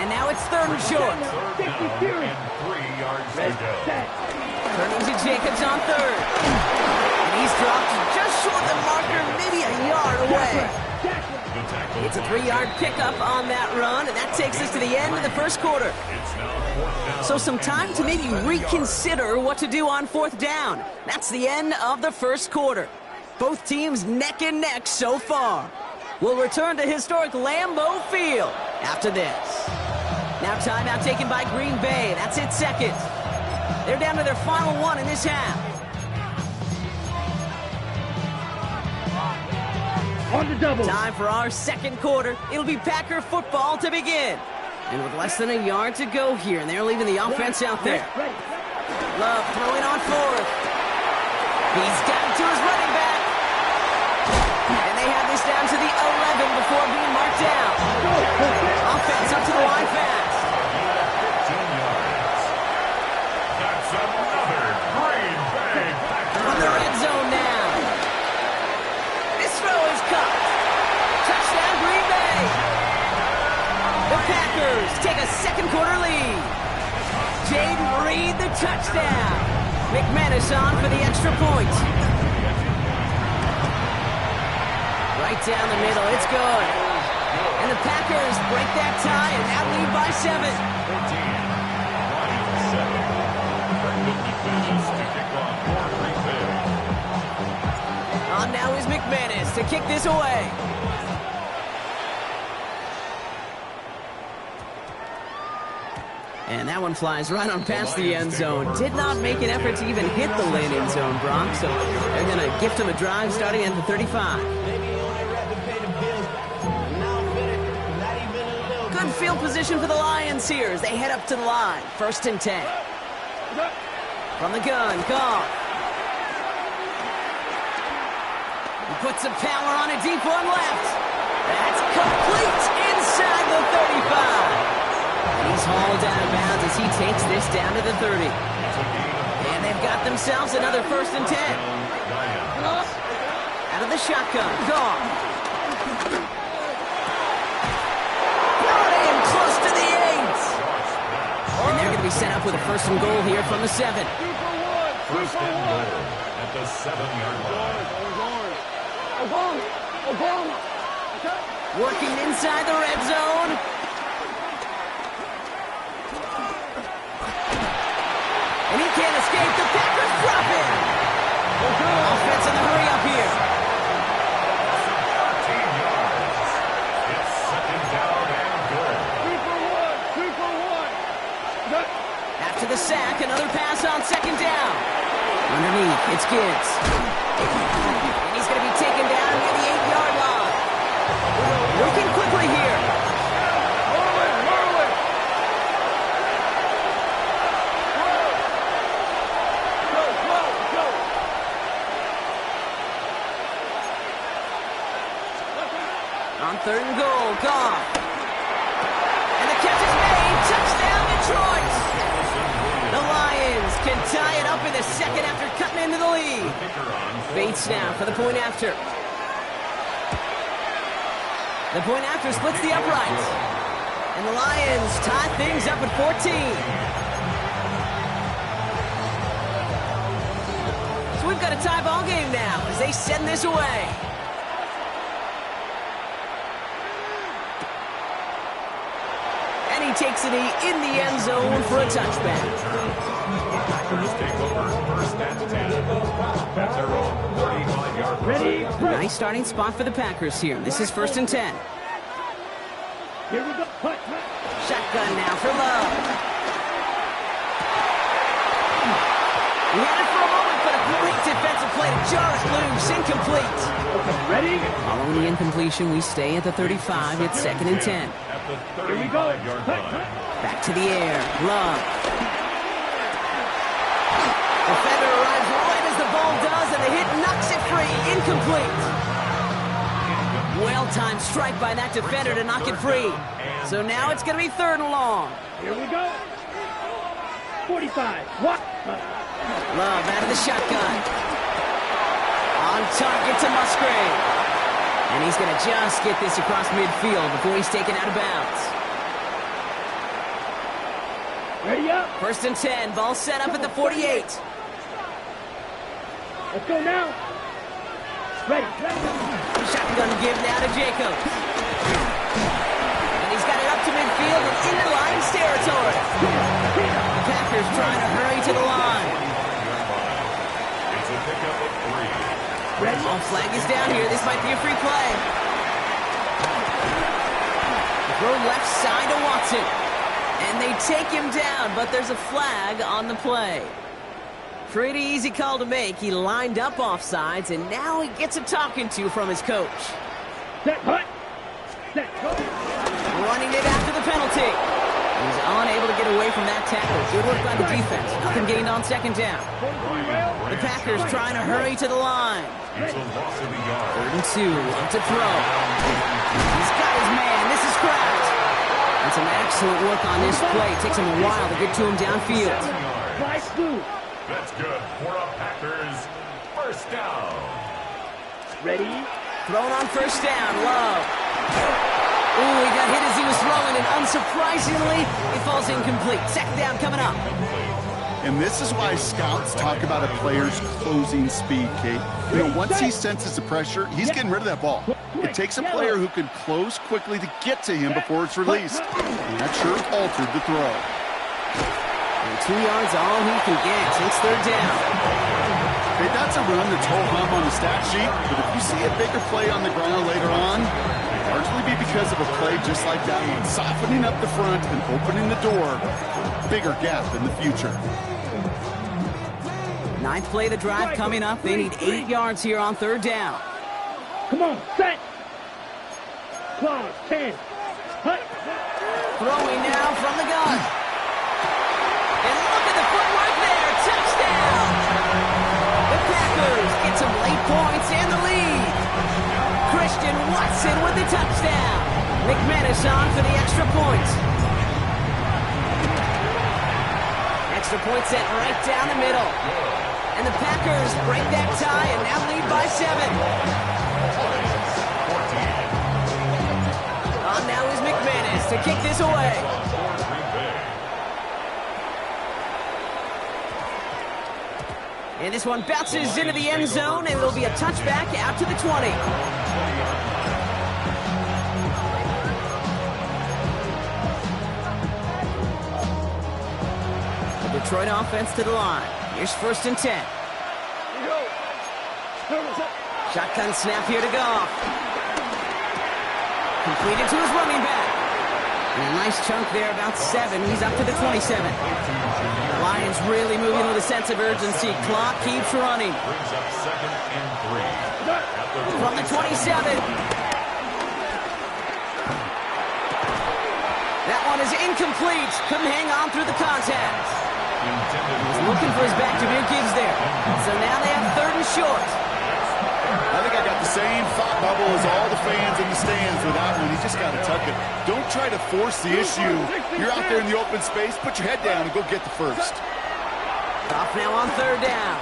And now it's 3rd and short. 3rd yards to go. Turning to Jacobs on 3rd. And he's dropped just short of the marker, maybe a yard away. It's a 3-yard pickup on that run, and that takes us to the end of the 1st quarter. So some time to maybe reconsider what to do on 4th down. That's the end of the 1st quarter. Both teams neck and neck so far. We'll return to historic Lambeau Field after this. Now timeout taken by Green Bay. That's it 2nd. They're down to their final one in this half. On the double. Time for our 2nd quarter. It'll be Packer football to begin. And with less than a yard to go here, and they're leaving the offense out there. Love throwing on 4th. He's got it to his running back. And they have this down to the 11 before being marked down. Offense up to the line fast. 15 yards. That's another Green Bay Packers. From the red zone now. This throw is caught. Touchdown Green Bay. The Packers take a 2nd quarter lead. Jaden Reed the touchdown. McManus on for the extra point. Right down the middle, it's good. And the Packers break that tie and now lead by 7. 14. On now is McManus to kick this away. And that one flies right on past the end zone. Did not make an effort to even hit the late end zone, Brock. So they're going to gift him a drive starting at the 35. Good field position for the Lions here as they head up to the line. 1st and 10. From the gun, Goff. He puts some power on a deep one left. That's complete inside the 35. And he's hauled out of bounds as he takes this down to the 30. And they've got themselves another 1st and 10. Out of the shotgun, Goff. Brought in close to the 8. And they're going to be set up with a 1st and goal here from the 7. 1st and goal at the 7-yard line. Working inside the red zone. And he can't escape. The Packers drop him. Offense in the hurry up here. 13 yards. It's 2nd down and good. 2 for 1. After the sack, another pass on 2nd down. Underneath, it's Gibbs. And he's going to be taken down near the 8-yard line. Working quickly here. On 3rd and goal, Goff. And the catch is made. Touchdown, Detroit. The Lions can tie it up in the 2nd after cutting into the lead. Bates now for the point after. The point after splits the uprights. And the Lions tie things up at 14. So we've got a tie ball game now as they send this away. And he takes it in the end zone for a touchback. Packers take over 1st and 10 at their own 45-yard line. A nice starting spot for the Packers here. This is 1st and 10. Here we go. Shotgun now for Love. He had it for a moment, but a great defensive play to jar it loose. Incomplete. Ready? Following the incompletion, we stay at the 35. It's 2nd and 10. At the 35-yard line. Back to the air. Love. Defender arrives right as the ball does, and the hit knocks it free. Incomplete. Well-timed strike by that defender to knock it free. So now it's going to be 3rd and long. Here we go. 45. What? Love out of the shotgun. On target to Musgrave. And he's going to just get this across midfield before he's taken out of bounds. Ready up. 1st and 10. Ball set up at the 48. Let's go now. Ready. Shotgun give now to Jacobs. And he's got it up to midfield and into Lions territory. The Packers trying to hurry to the line. It's a pickup of 3. Ball flag is down here. This might be a free play. Throw left side to Watson. And they take him down, but there's a flag on the play. Pretty easy call to make. He lined up offsides, and now he gets a talking to from his coach. Set, hut. Set, go. Running it after the penalty. He's unable to get away from that tackle. Good work by the defense. Nothing gained on 2nd down. The Packers trying to hurry to the line. It's a loss of a yard. 3rd and 2. Up to throw. He's got his man. This is Kraft. And some excellent work on this play. It takes him a while to get to him downfield. Fly through. That's good for a Packers 1st down. Ready? Thrown on 1st down. Love. Ooh, he got hit as he was throwing, and unsurprisingly, it falls incomplete. 2nd down coming up. And this is why scouts talk about a player's closing speed, Kate. You know, once he senses the pressure, he's getting rid of that ball. It takes a player who can close quickly to get to him before it's released. And that sure altered the throw. And 2 yards all he can get. It's 3rd down. Okay, that's a run that's ho-hum on the stat sheet, but if you see a bigger play on the ground later on, it'll largely be because of a play just like that one, softening up the front and opening the door. Bigger gap in the future. 9th play of the drive coming up. They need 8 yards here on 3rd down. Come on, set. Claws, 10. Hut. Throwing now from the gun. And look at the footwork there. Touchdown! The Packers get some late points and the lead. Christian Watson with the touchdown. McManus on for the extra point. Extra point set right down the middle. And the Packers break that tie and now lead by 7. On now is McManus to kick this away. And this one bounces into the end zone, and it'll be a touchback out to the 20. The Detroit offense to the line. Here's 1st and 10. Shotgun snap here to Goff. Completed to his running back. And a nice chunk there, about 7. He's up to the 27. The Lions really moving with a sense of urgency. Clock keeps running. Brings up 2nd and 3. From the 27. That one is incomplete. Couldn't hang on through the contact. He's looking for his back to Gibbs there. So now they have 3rd and short. I think I got the same thought bubble as all the fans in the stands with that one. You just got to tuck it. Don't try to force the issue. You're out there in the open space. Put your head down and go get the first. Off now on 3rd down.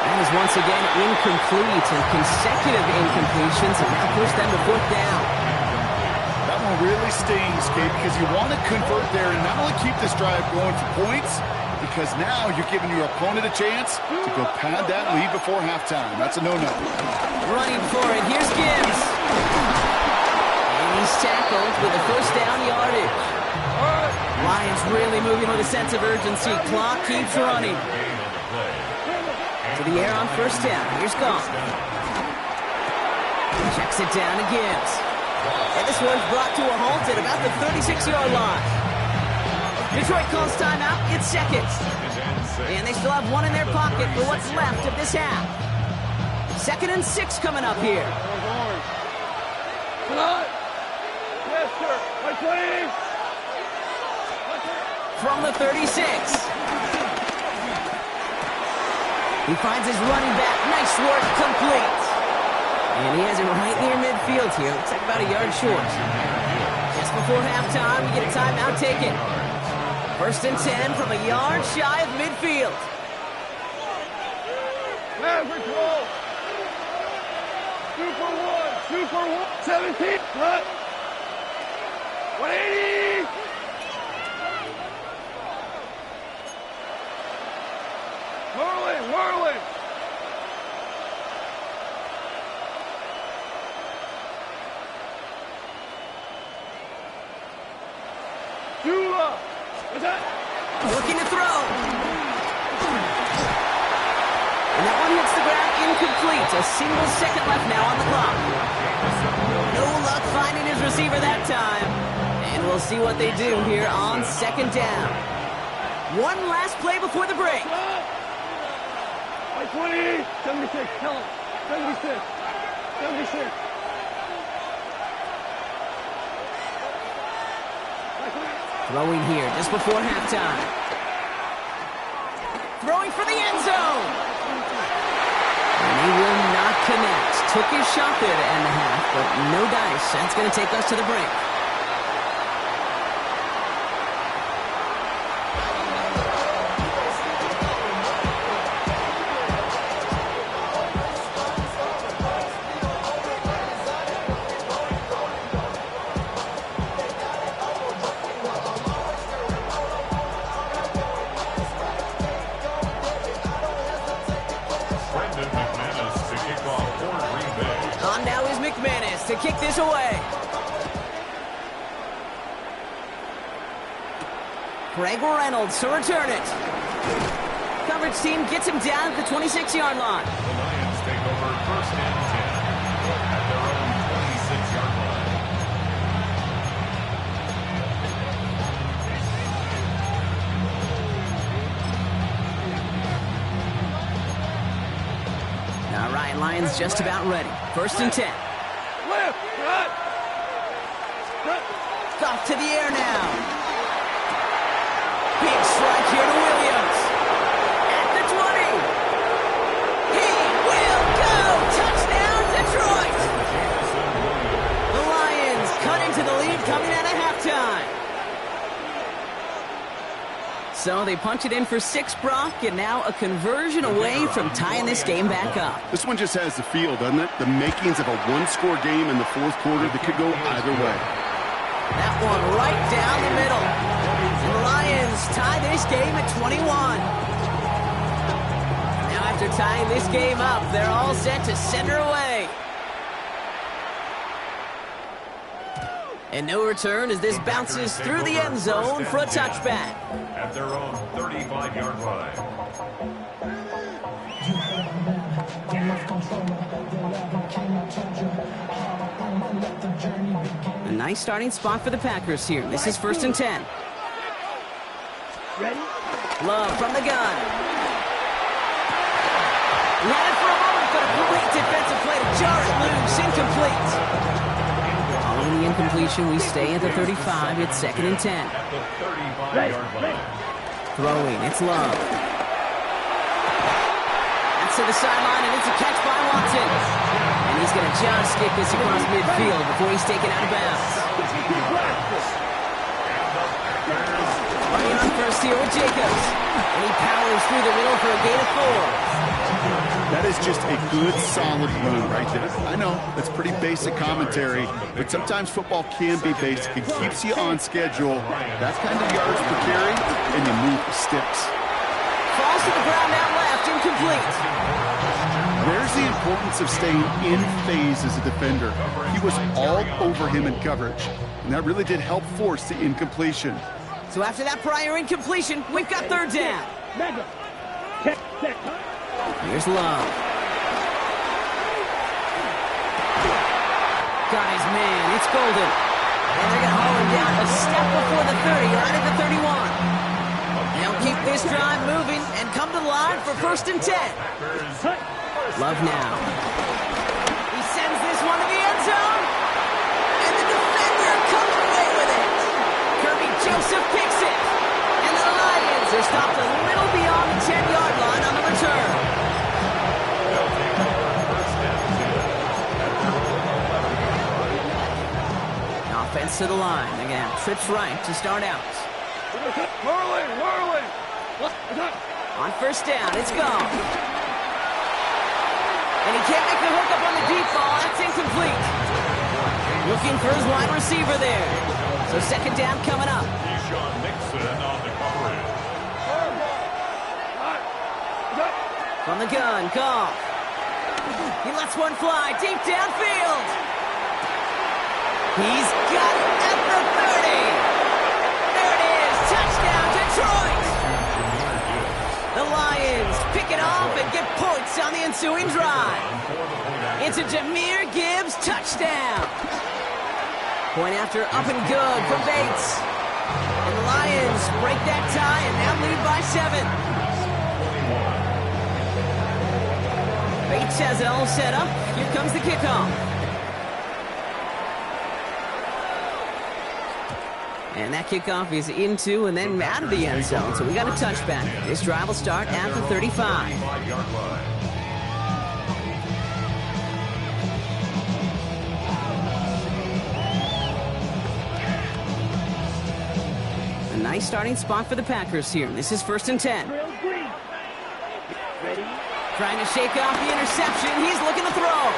That is once again incomplete, and consecutive incompletions have now pushed them to 4th down. That one really stings, Kate, because you want to convert there and not only keep this drive going for points, because now you're giving your opponent a chance to go pad that lead before halftime. That's a no-no. Running for it. Here's Gibbs. And he's tackled with a 1st down yardage. Lions really moving with a sense of urgency. Clock keeps running. To the air on 1st down. Here's Goff. Checks it down to Gibbs. And this one's brought to a halt at about the 36-yard line. Detroit calls timeout. It's seconds. And they still have 1 in their pocket for what's left of this half. 2nd and 6 coming up here. Yes, sir. Please. From the 36. He finds his running back. Nice work, complete. And he has it right near midfield here. Looks like about a yard short. Just before halftime, we get a timeout taken. 1st and 10 from a yard shy of midfield. Man control. 2 for 1. 2 for 1. 17. Cut. 180. Whirling. Dula. What's that? Looking to throw. And that one hits the ground incomplete. A single second left now on the clock. No luck finding his receiver that time. And we'll see what they do here on 2nd down. One last play before the break. 20, 76, tell him. 76. Throwing here just before halftime. Throwing for the end zone. And he will not connect. Took his shot there to end the half, but no dice. That's going to take us to the break. To kick this away. Greg Reynolds to return it. Coverage team gets him down at the 26-yard line. The Lions take over 1st and 10 at their own 26-yard line. All right, Lions just about ready. 1st and 10. Left, cut. off to the air now. Big strike here to Williams. At the 20. He will go. Touchdown, Detroit. The Lions cut into the lead coming out of halftime. So they punch it in for 6, Brock, and now a conversion away from tying this game back up. This one just has the feel, doesn't it? The makings of a one-score game in the fourth quarter that could go either way. That one right down the middle. And the Lions tie this game at 21. Now after tying this game up, they're all set to send her away. And no return as this bounces through the end zone for a touchback. At their own 35-yard line. A nice starting spot for the Packers here. This is 1st and 10. Love from the gun. He had it for a moment, but a great defensive play to jar it loose. Incomplete. Following the incompletion, we stay at the 35. It's 2nd and 10. At the 35-yard line. Throwing, it's Love. That's to the sideline, and it's a catch by Watson. And he's going to just get this across midfield before he's taken out of bounds. Running on first here with Jacobs. And he powers through the middle for a gain of 4. That is just a good, solid run right there. I know, that's pretty basic commentary, but sometimes football can be basic. It keeps you on schedule. That kind of yards per carry, and you move the sticks. Falls to the ground out left, incomplete. There's the importance of staying in phase as a defender. He was all over him in coverage, and that really did help force the incompletion. So after that prior incompletion, we've got 3rd down. Here's Love. Got his man. It's Golden. And they're going to haul him down a step before the 30, right at the 31. They'll keep this drive moving and come to the line for 1st and 10. Love now. He sends this one to the end zone. And the defender comes away with it. Kirby Joseph picks it. And the Lions are stopped a little beyond the 10-yard line on the return. Offense to the line. They're going to have trips right to start out. Whirling. On 1st down, it's gone. And he can't make the hook up on the deep ball. That's incomplete. Looking for his wide receiver there. So 2nd down coming up. Deshaun Nixon on the coverage. From the gun, Goff. He lets one fly deep downfield. He's got it at the 30. There it is. Touchdown, Detroit. The Lions pick it off and get points on the ensuing drive. It's a Jahmyr Gibbs touchdown. Point after up and good from Bates. And the Lions break that tie and now lead by 7. Bates has it all set up. Here comes the kickoff. And that kickoff is into and then out of the end zone. So we got a touchback. This drive will start at the 35. A nice starting spot for the Packers here. This is 1st and 10. Trying to shake off the interception. He's looking to throw.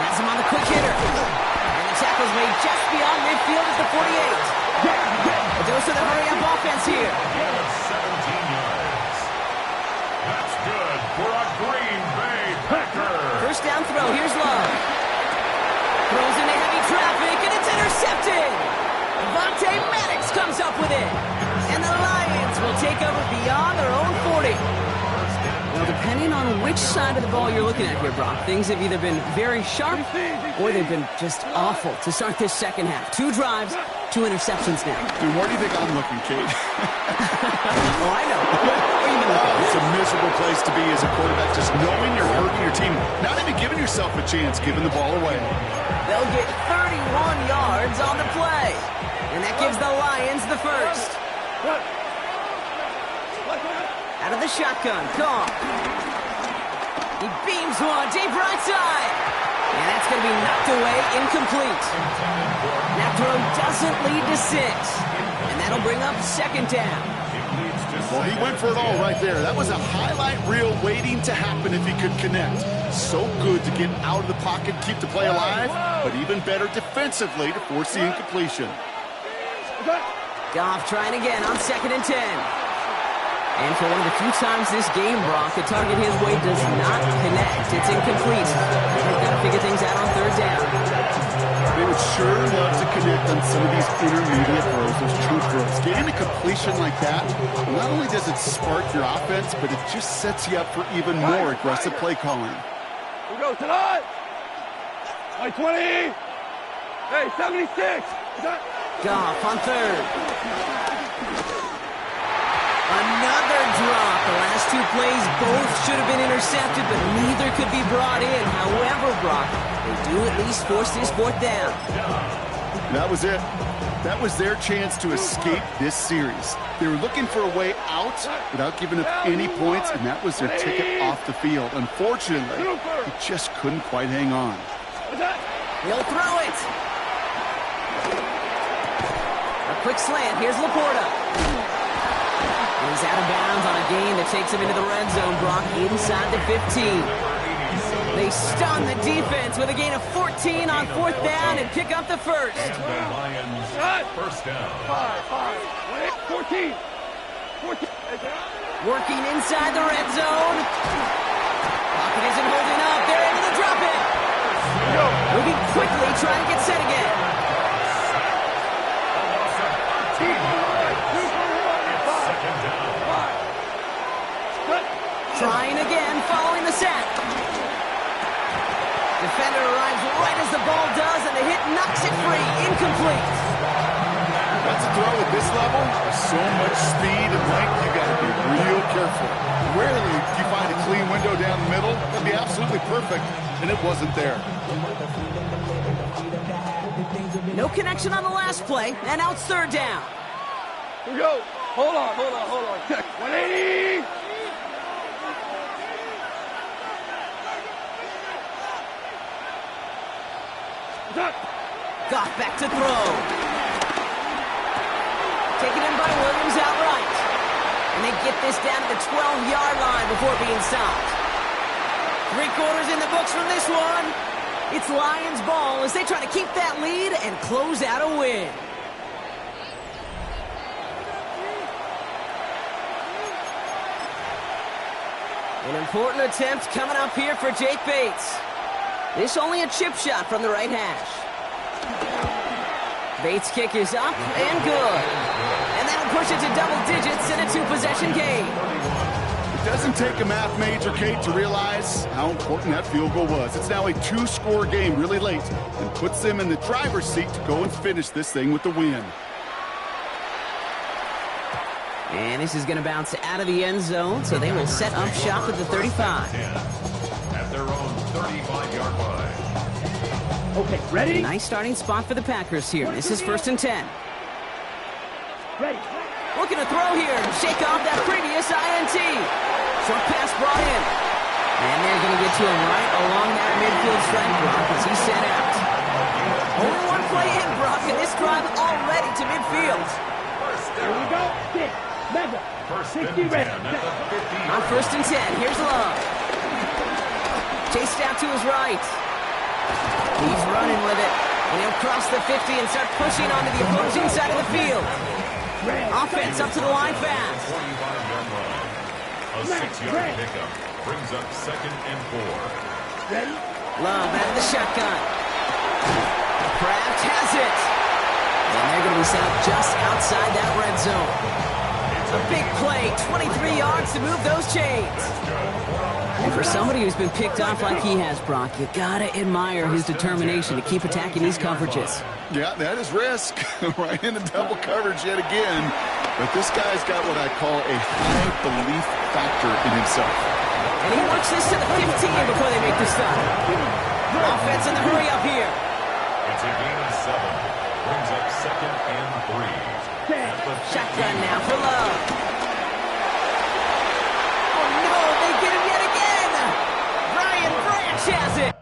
Has him on the quick hitter. And the tackle's made just beyond midfield at the 48. A dose of the hurry-up offense here. 17 yards. That's good for a Green Bay Packer. 1st down throw. Here's Love. Throws into heavy traffic, and it's intercepted. Avonte Maddox comes up with it. And the Lions will take over beyond their own 40. Well, depending on which side of the ball you're looking at here, Brock, things have either been very sharp or they've been just awful to start this 2nd half. 2 drives, 2 interceptions now. Dude, where do you think I'm looking, Kate? Oh, I know. Where you been looking? It's a miserable place to be as a quarterback, just knowing you're hurting your team, not even giving yourself a chance, giving the ball away. They'll get 31 yards on the play. And that gives the Lions the first. Out of the shotgun, Goff. He beams one, deep right side. And that's going to be knocked away, incomplete. That throw doesn't lead to 6. And that'll bring up second down. Well, he went for it all right there. That was a highlight reel waiting to happen if he could connect. So good to get out of the pocket, keep the play alive, but even better defensively to force the incompletion. Goff trying again on 2nd and 10. And for one of the few times this game, Brock, the target his way does not connect. It's incomplete. They've got to figure things out on 3rd down. They would sure love to connect on some of these intermediate throws, those true throws. Getting a completion like that, not only does it spark your offense, but it just sets you up for even more aggressive play calling. We go tonight. 20. Hey, 76. Goff on 3rd. Another drop. The last 2 plays both should have been intercepted, but neither could be brought in. However, Brock, they do at least force this 4th down. That was it. That was their chance to escape this series. They were looking for a way out without giving up any points, and that was their ticket off the field. Unfortunately, they just couldn't quite hang on. He'll throw it. A quick slant. Here's Laporta. He's out of bounds on a gain that takes him into the red zone, Brock, inside the 15. They stun the defense with a gain of 14 on 4th down and pick up the first. And the Lions first down. 14. Working inside the red zone. Pocket isn't holding up. They're able to drop it. Moving quickly, trying to get set again. Trying again, following the sack. Defender arrives right as the ball does, and the hit knocks it free. Incomplete. That's a throw at this level. So much speed and length, you got to be real careful. Rarely do you find a clean window down the middle. That'd be absolutely perfect, and it wasn't there. No connection on the last play, and now it's 3rd down. Here we go. Hold on. Check. 180. Goff back to throw. Taken in by Williams outright. And they get this down to the 12-yard line before being stopped. 3 quarters in the books from this one. It's Lions ball as they try to keep that lead and close out a win. An important attempt coming up here for Jake Bates. This only a chip shot from the right hash. Bates' kick is up and good. And that'll push it to double digits in a 2-possession game. It doesn't take a math major, Kate, to realize how important that field goal was. It's now a 2-score game really late and puts them in the driver's seat to go and finish this thing with the win. And this is going to bounce out of the end zone, so they will set up shop at the 35. At their own 35-yard line. Okay, ready? Nice starting spot for the Packers here. This is 1st and 10. Ready. Looking to throw here and shake off that previous INT. Short pass brought in. And they're going to get to him right along that midfield strike block as he's sent out. Only 1 play in, Brock, and this drive already to midfield. Here we go. 6. Mega. 60 ready. On 1st and 10, here's Love. Chased out to his right. He's running with it. And he'll cross the 50 and start pushing onto the opposing side of the field. Offense up to the line fast. A 6-yard pickup brings up 2nd and 4. Ready? Love out of the shotgun. Kraft has it. And they're going to be set up just outside that red zone. A big play, 23 yards to move those chains. And for somebody who's been picked off like he has, Brock, you got to admire his determination to keep attacking these coverages. Yeah, that is risk. Right into double coverage yet again. But this guy's got what I call a high belief factor in himself. And he works this to the 15 before they make the stop. Offense in the hurry up here. It's a gain of 7. brings up 2nd and 3. Shotgun now for Love. Oh no, they get him yet again! Brian Branch has it!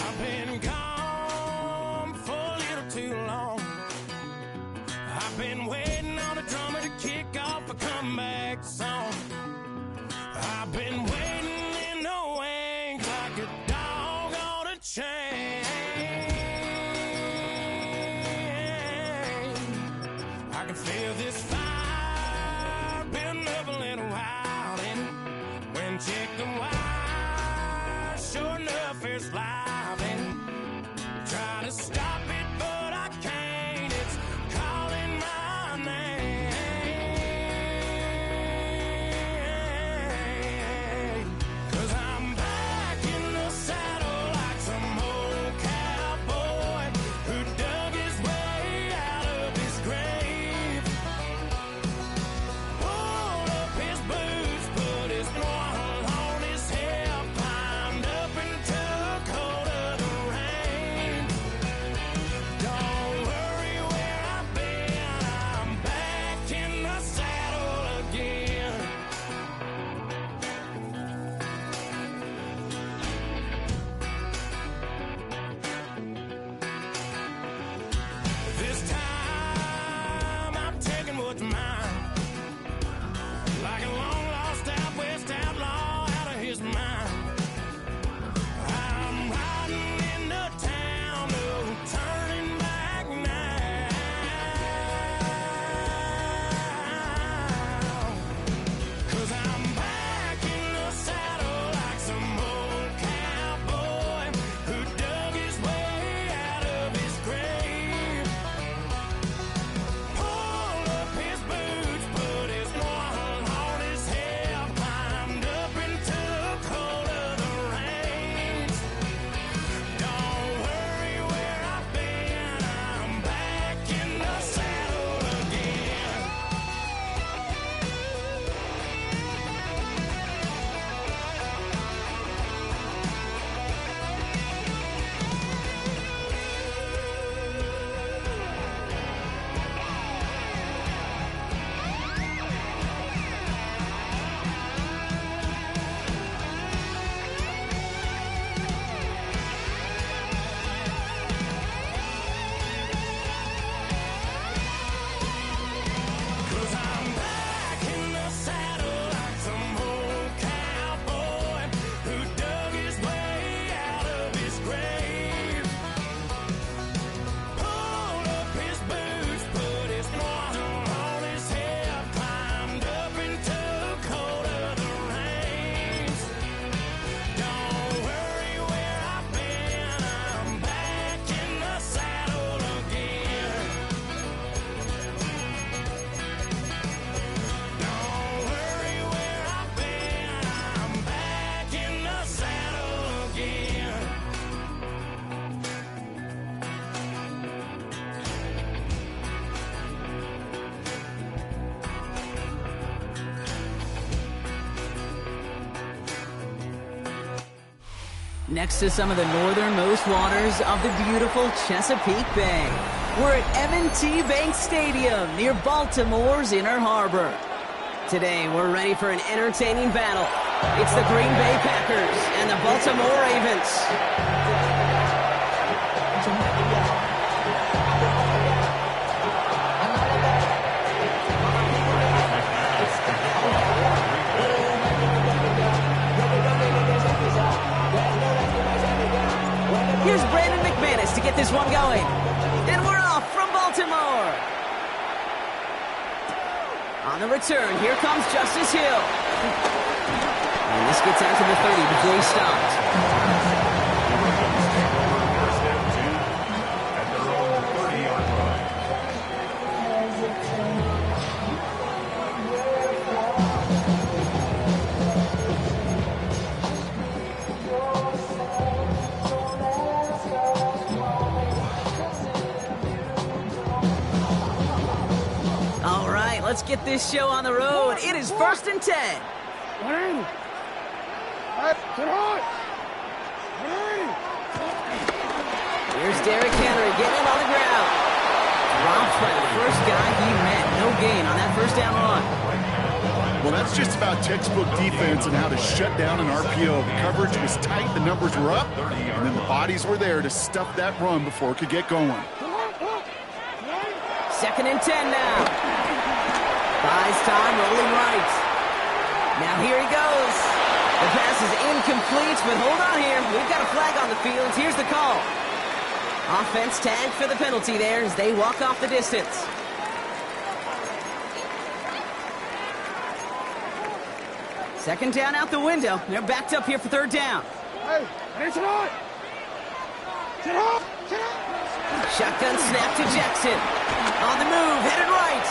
I've been gone for a little too long. I've been waiting on the drummer to kick off a comeback song. I've been waiting in the wings like a dog on a chain. I can feel this fire building up a little while, and when chicken wire, sure enough, it's live, and try to stop it, but I can't. It's calling my name. 'Cause I'm back in the saddle like some old cowboy who dug his way out of his grave. Pulled up his boots, put his one on his hip, climbed up and took hold of the reins. Don't worry where I've been, I'm back in the saddle again. This time I'm taking what's mine, like a long-lost out-west outlaw out of his mind. I'm riding into town, no turning back now. 'Cause I'm back in the saddle like some old cowboy who dug his way out of his grave. Pulled up his boots, put his one on his hip, climbed up and took hold of the reins. Don't worry where I've been, I'm back in the saddle again. Cause I'm back in the saddle like some old cowboy who dug his way out of his grave. Pulled up his boots, put his one on his hip, climbed up and took hold of the reins. Don't worry where I've been, I'm back in the saddle again. Don't worry where I've been, I'm back in the saddle again. Next to some of the northernmost waters of the beautiful Chesapeake Bay, we're at M&T Bank Stadium near Baltimore's Inner Harbor. Today, we're ready for an entertaining battle. It's the Green Bay Packers and the Baltimore Ravens. Here's Brandon McManus to get this one going. And we're off from Baltimore. On the return, here comes Justice Hill. And this gets out to the 30 before he stops. First and 2 at their own 30-yard line. let's get this show on the road. It is 1st and 10. Here's Derrick Henry getting him on the ground. Dropped by the first guy he met. No gain on that first down run. Well, that's just about textbook defense and how to shut down an RPO. The coverage was tight, the numbers were up, and then the bodies were there to stuff that run before it could get going. 2nd and 10 now. Buys time, rolling right. Now here he goes. The pass is incomplete, but hold on here. We've got a flag on the field. Here's the call. Offense tagged for the penalty there as they walk off the distance. Second down out the window. They're backed up here for 3rd down. Shotgun snap to Jackson. On the move, headed right.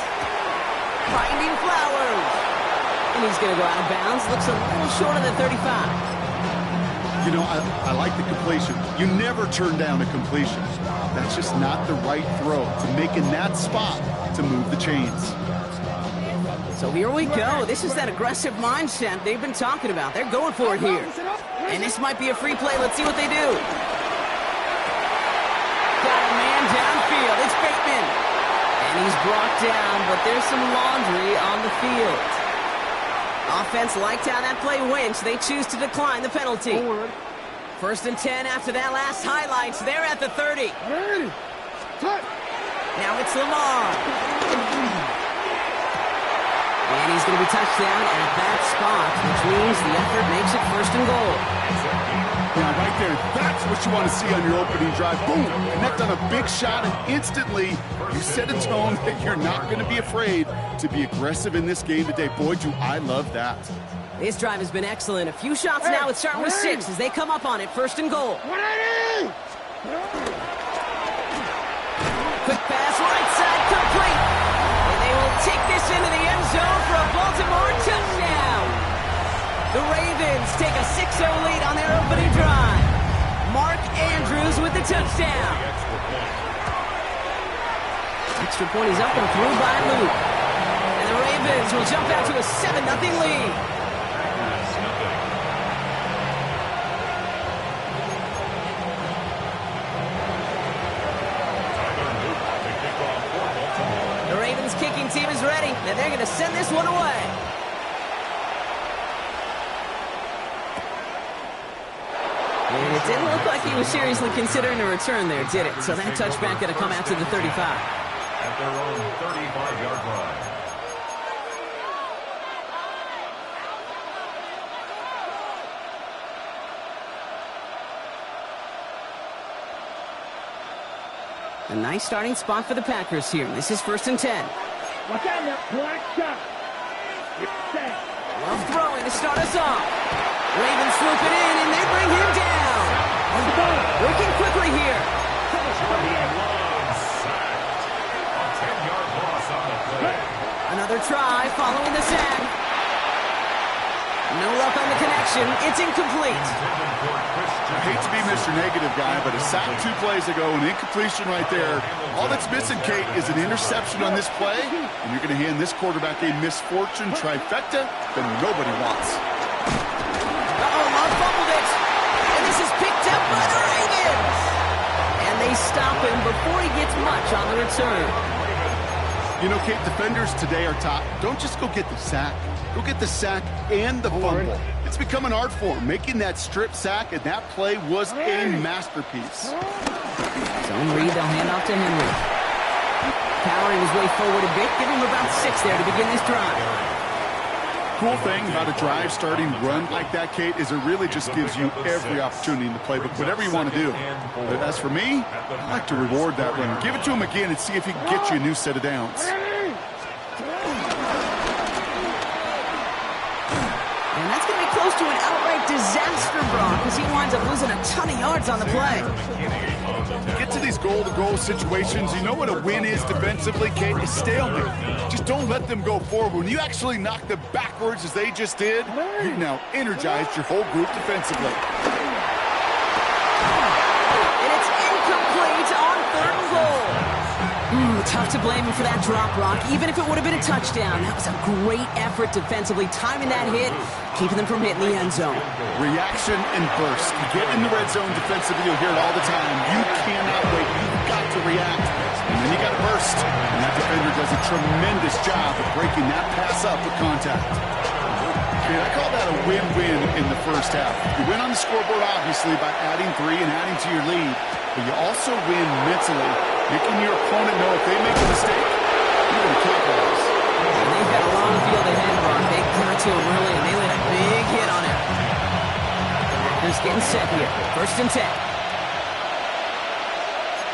Finding Flowers. And he's going to go out of bounds. Looks a little short of the 35. You know, I like the completion. You never turn down a completion. That's just not the right throw. To make in that spot to move the chains. So here we go. This is that aggressive mindset they've been talking about. They're going for it here. And this might be a free play. Let's see what they do. Got a man downfield. It's Bateman. And he's brought down, but there's some laundry on the field. Offense liked how that play went, so they choose to decline the penalty. 1st and 10 after that last highlights. They're at the 30. Now it's Lamar. And he's going to be touched down at that spot, which means the effort makes it 1st and goal. Now, right there, that's what you want to see on your opening drive. Boom! Connect on a big shot, and instantly you set a tone that you're not going to be afraid to be aggressive in this game today. Boy, do I love that. This drive has been excellent. A few shots now. It's starting with 6 as they come up on it. 1st and goal. Quick pass, right side, complete. And they will take this into the end zone for a Baltimore touchdown. The Ravens take a 6-0 lead on their opening drive. Mark Andrews with the touchdown. Extra point is up and through by Luke. And the Ravens will jump out to a 7-0 lead. The Ravens kicking team is ready, and they're going to send this one away. And it didn't look like he was seriously considering a return there, did it? So that touchback going to come out to the 35. At their own 35-yard line. A nice starting spot for the Packers here. This is 1st and 10. Watch out now, black shot. Love throwing to start us off. Ravens swoop it in, and they bring him down. Working quickly here. A 10-yard loss on the play. Another try following the sack. No luck on the connection. It's incomplete. I hate to be Mr. Negative guy, but a sack 2 plays ago, an incompletion right there. All that's missing, Kate, is an interception on this play, and you're going to hand this quarterback a misfortune trifecta that nobody wants. Love fumbled it. And this is picked up by the Ravens. And they stop him before he gets much on the return. You know, Kate, defenders today are taught, don't just go get the sack. Go get the sack and the fumble. It's become an art form, making that strip sack, and that play was a masterpiece. Zone read, they'll hand off to Henry. Powering his way forward a bit, give him about 6 there to begin this drive. Cool thing about a drive starting run like that, Kate, is it really just gives you every opportunity in the playbook, whatever you want to do. But as for me, I like to reward that run. Give it to him again and see if he can get you a new set of downs. And that's going to be close to an outright disaster, Brock, because he winds up losing a ton of yards on the play. Get to these goal-to-goal situations. You know what a win is defensively, Kate? Is stalemate. Just don't let them go forward. When you actually knock them backwards as they just did, you've now energized your whole group defensively. And it's incomplete on 3rd and goal. Tough to blame him for that drop, Brock, even if it would have been a touchdown. That was a great effort defensively, timing that hit, keeping them from hitting the end zone. Reaction and burst. You get in the red zone defensively, you'll hear it all the time. You cannot wait. You've got to react. And then you got to burst. And that defender does a tremendous job of breaking that pass up with contact. And I call that a win-win in the first half. You win on the scoreboard, obviously, by adding 3 and adding to your lead. But you also win mentally, making your opponent know if they make a mistake, you're going to capitalize. And they've got a long field ahead, Brock. They got to him early, and they laid a big hit on him. Packers getting set here. 1st and 10.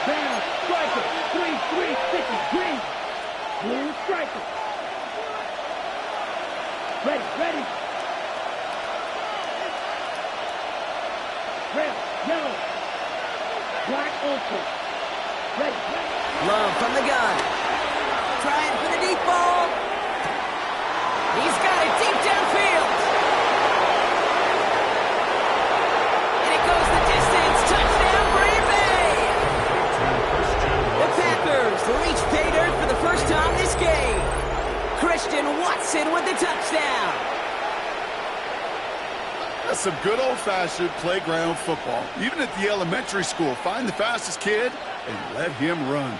Down, striker, 3-3-6, green. Blue striker. Ready, ready. Red, yellow. Black open. Ready, ready. Love from the gun. Trying for the deep ball. He's got it deep downfield. And it goes the distance. Touchdown, Green Bay. The Packers reach pay dirt for the first time this game. Christian Watson with the touchdown. That's some good old-fashioned playground football. Even at the elementary school, find the fastest kid and let him run.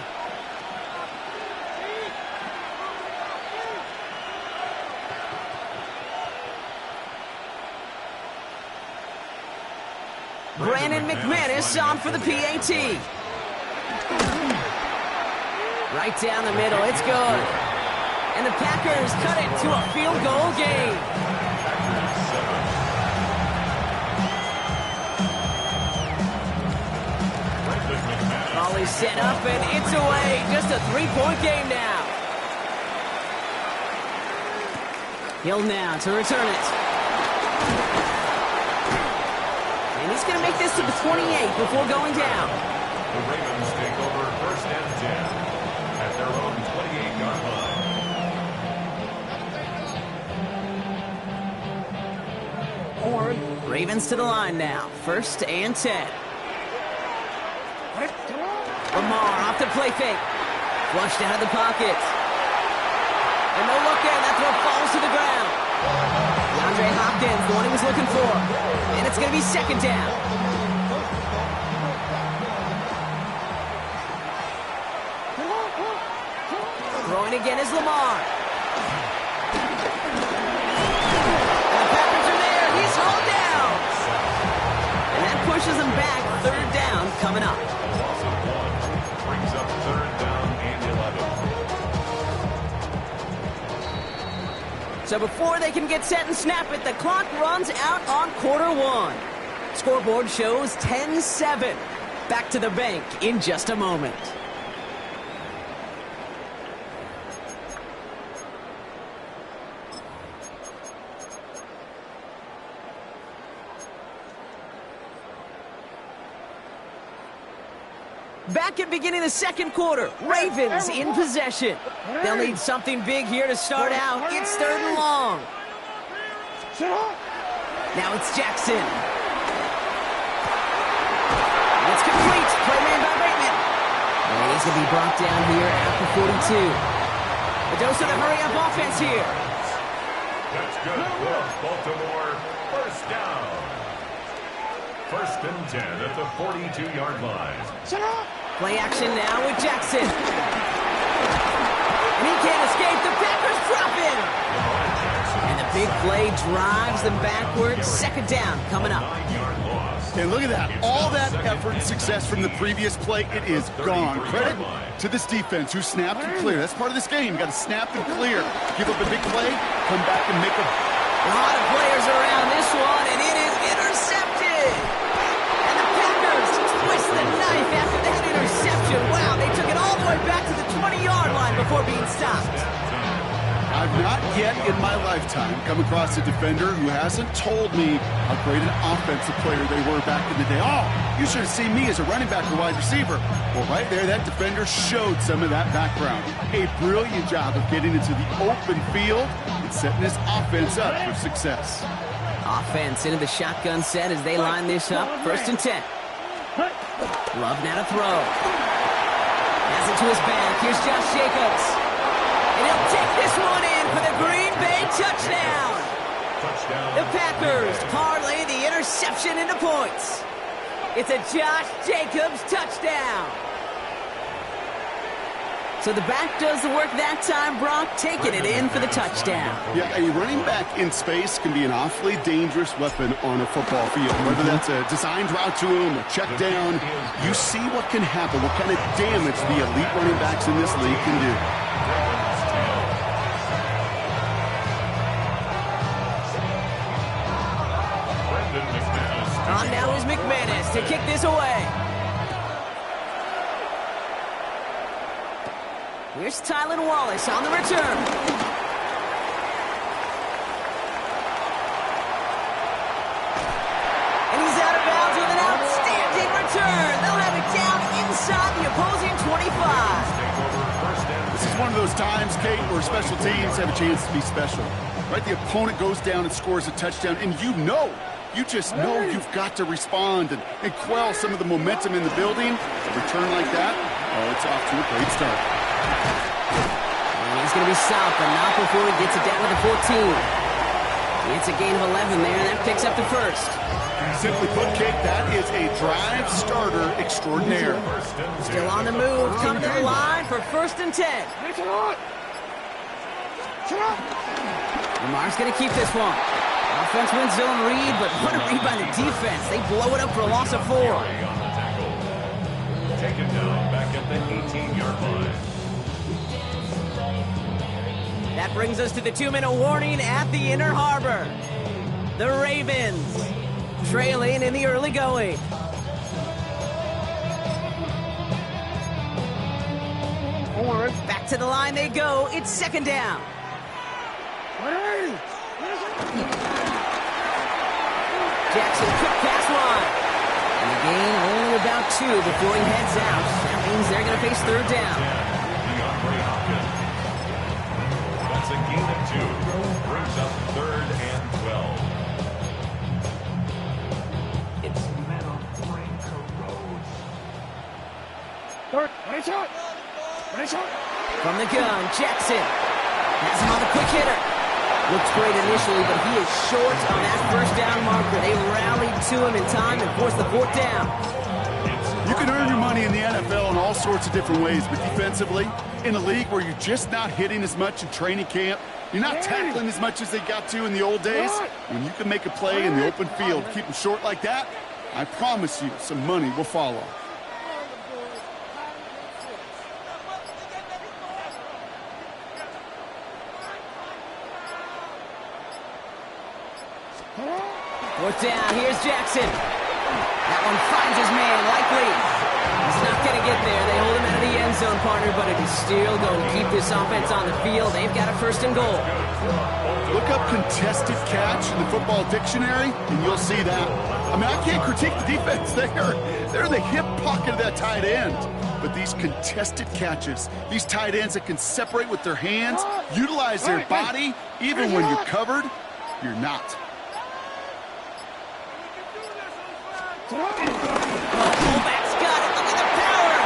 Brandon McManus on for the PAT. Right down the middle, it's good. And the Packers cut it to a field goal game. Ball is set up and it's away. Just a 3-point game now. Hill now to return it. And he's going to make this to the 28 before going down. The Ravens take over 1st and 10 at their own 28-yard line. Ravens to the line now. 1st and 10. Lamar off the play fake. Flushed out of the pocket. And no look there. That throw falls to the ground. DeAndre Hopkins, the one he was looking for. And it's going to be 2nd down. Throwing again is Lamar. And the Packers are there. He's hauled down. And that pushes him back. 3rd down coming up. Loss of 1 brings up 3rd down and 11. So before they can get set and snap it, the clock runs out on Q1. Scoreboard shows 10-7. Back to the bank in just a moment. Back at beginning of the 2nd quarter, Ravens in possession. They'll need something big here to start out. It's 3rd and long. Now it's Jackson. It's complete. Play made by Bateman. And he's going to be brought down here at the 42. A dose of the hurry-up offense here. That's good for Baltimore. 1st down. 1st and 10 at the 42-yard line. Play action now with Jackson. And he can't escape. The Packers drop him. And the big play drives them backwards. 2nd down coming up. 9-yard loss. And look at that. All that effort and success from the previous play, it is gone. Credit to this defense who snapped and cleared. That's part of this game. You got to snap and clear. Give up a big play, come back and make a... A lot of players around this one, and it is intercepted. And the Packers twist the knife after that interception. Wow, they took it all the way back to the 20-yard line before being stopped. I've not yet in my lifetime come across a defender who hasn't told me how great an offensive player they were back in the day. Oh, you should have seen me as a running back or wide receiver. Well, right there, that defender showed some of that background. A brilliant job of getting into the open field and setting his offense up for success. Offense into the shotgun set as they line this up. 1st and 10. Love now to throw. Has has it to his back. Here's Josh Jacobs. And he'll take this one in for the Green Bay touchdown. The Packers parlay the interception into points. It's a Josh Jacobs touchdown. So the back does the work that time, Brock, taking it in for the touchdown. Yeah, a running back in space can be an awfully dangerous weapon on a football field. Whether that's a designed route to him, a check down, you see what can happen, what kind of damage the elite running backs in this league can do. On now is McManus to kick this away. Here's Tylan Wallace on the return. And he's out of bounds with an outstanding return. They'll have it down inside the opposing 25. This is one of those times, Kate, where special teams have a chance to be special. Right? The opponent goes down and scores a touchdown, and you just know you've got to respond and quell some of the momentum in the building. A return like that, oh, it's off to a great start. And he's going to be stopped, but not before he gets it down to the 14. It's a gain of 11 there, and that picks up the first. Simply put, Kate, that is a drive starter extraordinaire. Still on the move, coming to the line for 1st and 10. Lamar's going to keep this one. Offense wins zone read, but what a read by the defense. They blow it up for a loss of 4. Taken down back at the 18-yard line. That brings us to the 2-minute warning at the Inner Harbor. The Ravens trailing in the early going. Back to the line they go. It's 2nd down. Jackson, quick pass line. And the gain only about 2 before he heads out. That means they're going to face 3rd down. DeAndre Hopkins. That's a gain of 2. Brings up 3rd and 12. It's metal brain corrodes. 3rd, ready shot. Ready shot. From the gun, Jackson has him on the quick hitter. Looks great initially, but he is short on that 1st down marker. They rallied to him in time and forced the 4th down. You can earn your money in the NFL in all sorts of different ways, but defensively, in a league where you're just not hitting as much in training camp, you're not tackling as much as they got to in the old days, when you can make a play in the open field, keep them short like that, I promise you some money will follow. Fourth down, here's Jackson. That one finds his man, likely. He's not going to get there. They hold him out of the end zone, partner, but it is still going to keep this offense on the field. They've got a 1st and goal. Look up contested catch in the football dictionary, and you'll see that. I mean, I can't critique the defense there. They're in the hip pocket of that tight end. But these contested catches, these tight ends that can separate with their hands, utilize their body, even when you're covered, you're not. Fullback's got it. Look at the power.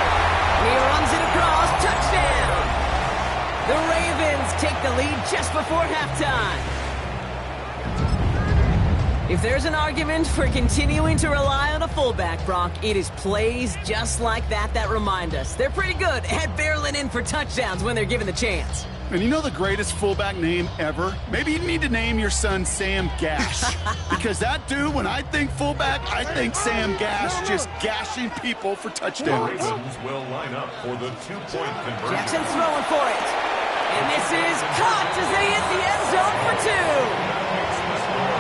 And he runs it across. Touchdown. The Ravens take the lead just before halftime. If there's an argument for continuing to rely on a fullback, Brock, it is plays just like that that remind us. They're pretty good at barreling in for touchdowns when they're given the chance. And you know the greatest fullback name ever? Maybe you need to name your son Sam Gash. Because that dude, when I think fullback, I think Sam Gash just gashing people for touchdowns. Ravens will line up for the 2-point conversion. Jackson throwing for it. And this is caught as they hit the end zone for 2.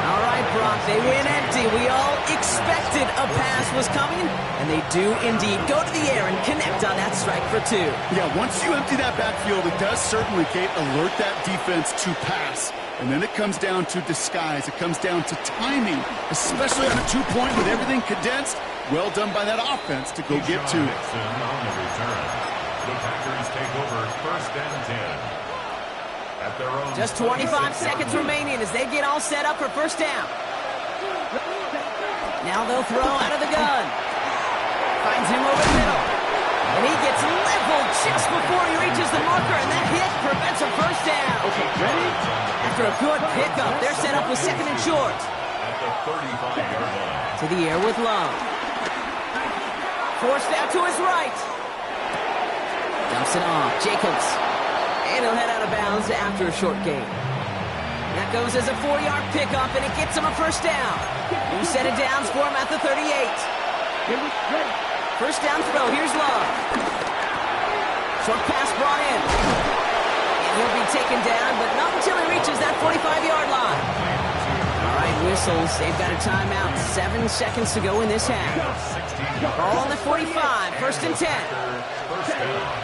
All right, Brock, they win empty. We all expected a pass was coming, and they do indeed go to the air and connect on that strike for 2. Yeah, once you empty that backfield, it does certainly, Kate, alert that defense to pass. And then it comes down to disguise. It comes down to timing, especially on a 2-point with everything condensed. Well done by that offense to go get 2. On the return. The Packers take over 1st and 10. At their own Just 25 seconds remaining as they get all set up for 1st down. Now they'll throw out of the gun. Finds him over the middle. And he gets leveled just before he reaches the marker, and that hit prevents a first down. Okay, ready? After a good pickup, they're set up with second and short. At the 35-yard line. To the air with Love. Forced out to his right. Dumps it off. Jacobs. And he'll head out of bounds after a short gain. That goes as a 4-yard pickup, and it gets him a first down. New set of downs for him at the 38. First down throw. Here's Love. Short pass brought in. And he'll be taken down, but not until he reaches that 45-yard line. All right, whistles. They've got a timeout. 7 seconds to go in this half. Ball on the 45. First and 10.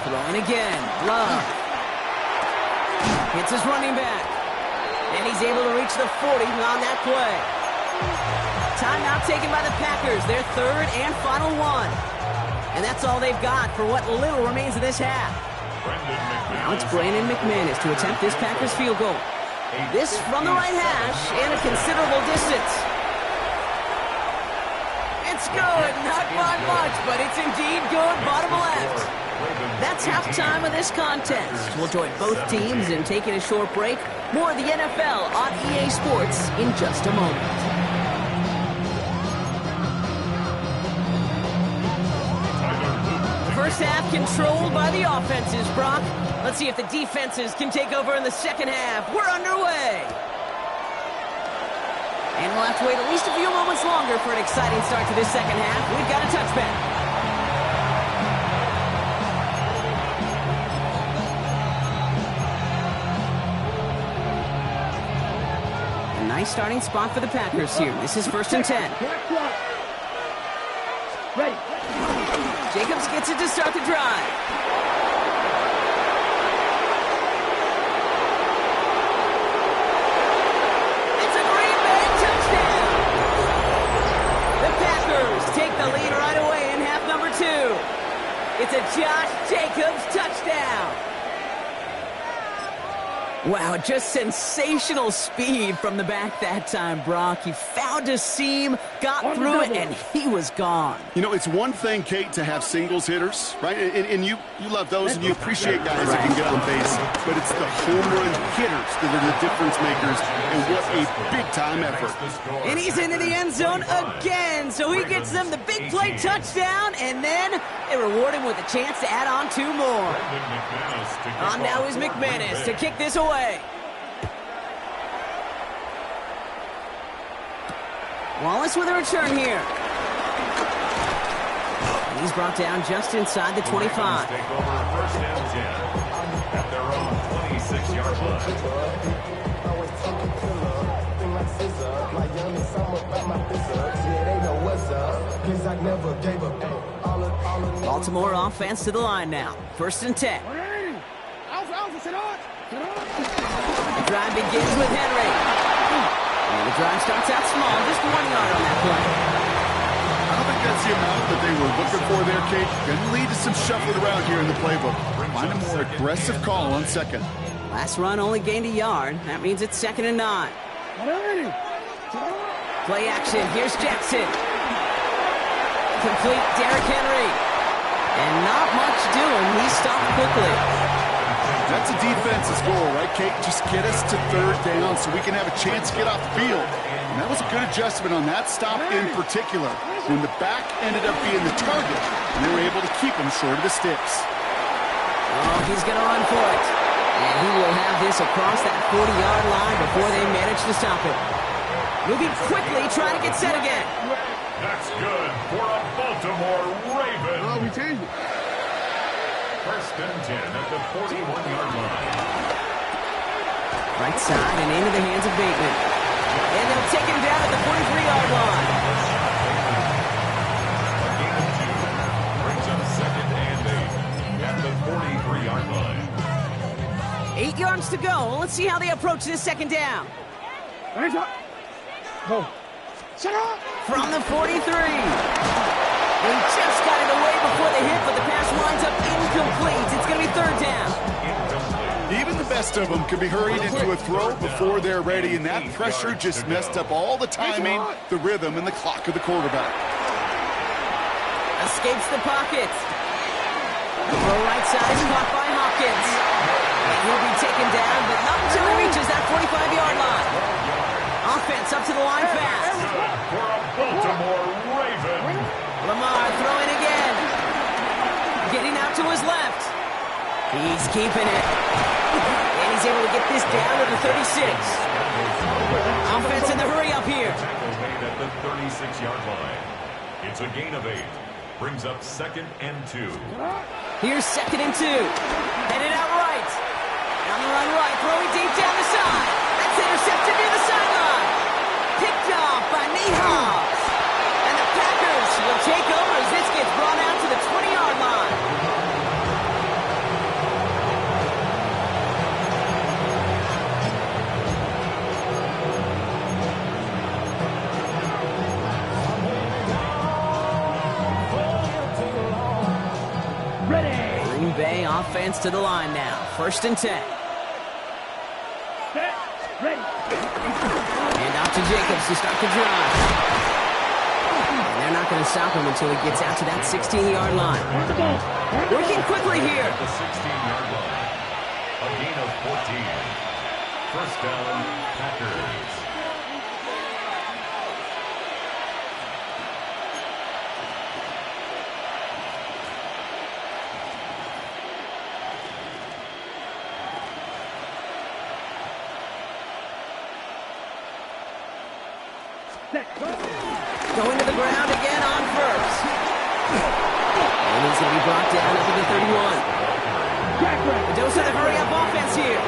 Throwing again. Love. Hits his running back. And he's able to reach the 40 on that play. Timeout taken by the Packers. Their third and final one. And that's all they've got for what little remains of this half. Now it's Brandon McManus to attempt this Packers field goal. This from the right hash and a considerable distance. It's good, not by much, but it's indeed good, bottom left. That's halftime of this contest. We'll join both teams in taking a short break. More of the NFL on EA Sports in just a moment. First half controlled by the offenses, Brock. Let's see if the defenses can take over in the second half. We're underway. And we'll have to wait at least a few moments longer for an exciting start to this second half. We've got a touchback. A nice starting spot for the Packers here. This is first and 10. Ready. Jacobs gets it to start the drive. It's a Green Bay touchdown. The Packers take the lead right away in half number 2. It's a Josh Jacobs touchdown. Wow, just sensational speed from the back that time, Brock. He found a seam, got through it, and he was gone. You know, it's one thing, Kate, to have singles hitters, right? And you love those, and you appreciate guys that can get on base. But it's the home run hitters that are the difference makers, and what a big-time effort. And he's into the end zone again, so he gets them the big play touchdown, and then they reward him with a chance to add on 2 more. On now is McManus to kick this away. Wallace with a return here. And he's brought down just inside the 25. Take over first down 10 at their own 26-yard line. Baltimore offense to the line now. First and 10. The drive begins with Henry. And the drive starts out small, just 1 yard on that play. I don't think that's the amount that they were looking for there, Kate. Going to lead to some shuffling around here in the playbook. Find a more aggressive call on second. Last run only gained a yard. That means it's 2nd and 9. Play action. Here's Jackson. Complete Derrick Henry. And not much doing. He stopped quickly. That's a defense's goal, right, Kate? Just get us to 3rd down so we can have a chance to get off the field. And that was a good adjustment on that stop in particular, when the back ended up being the target, and they were able to keep him short of the sticks. Oh, he's going to run for it. And he will have this across that 40-yard line before they manage to stop it. Moving quickly, trying to get set again. That's good for a Baltimore Raven. Oh, we changed it. First and 10 at the 41-yard line. Right side and into the hands of Bateman. And they'll take him down at the 43-yard line. A gain of 2 brings up 2nd and 8 at the 43-yard line. 8 yards to go. Let's see how they approach this second down. Go. Shut up! From the 43. They just got it away before the hit, but the pass winds up incomplete. It's going to be 3rd down. Even the best of them can be hurried into a throw before they're ready, and that pressure just messed up all the timing, the rhythm, and the clock of the quarterback. Escapes the pocket. Throw right side is caught by Hopkins. And he'll be taken down, but not until he reaches that 45-yard line. Offense up to the line fast. For a Baltimore Raven. Lamar throwing again. Getting out to his left. He's keeping it. And he's able to get this down to the 36. Offense in the hurry up here. Tackle made at the 36-yard line. It's a gain of 8. Brings up 2nd and 2. Here's 2nd and 2. Headed out right. On the run right, throwing deep down the side. That's intercepted near the sideline. Picked off by Nehas. And the Packers will take over as this gets brought out to the 20-yard line. Green Bay offense to the line now. 1st and 10. Set. Ready. And out to Jacobs to start the drive. And they're not going to stop him until he gets out to that 16-yard line. Working quickly here. The 16-yard line. A gain of 14. 1st down, Packers. Going to the ground again on 1st. And he's going to be brought down up to the 31. A dose of the hurry-up offense here.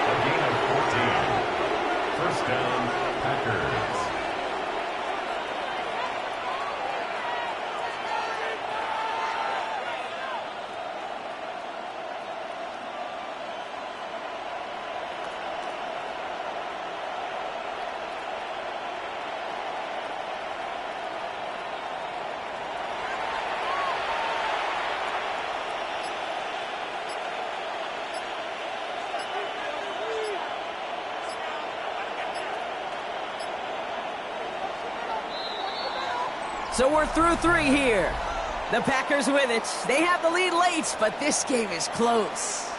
A gain of 14. 1st down, Packers. So we're through 3 here. The Packers with it. They have the lead late, but this game is close.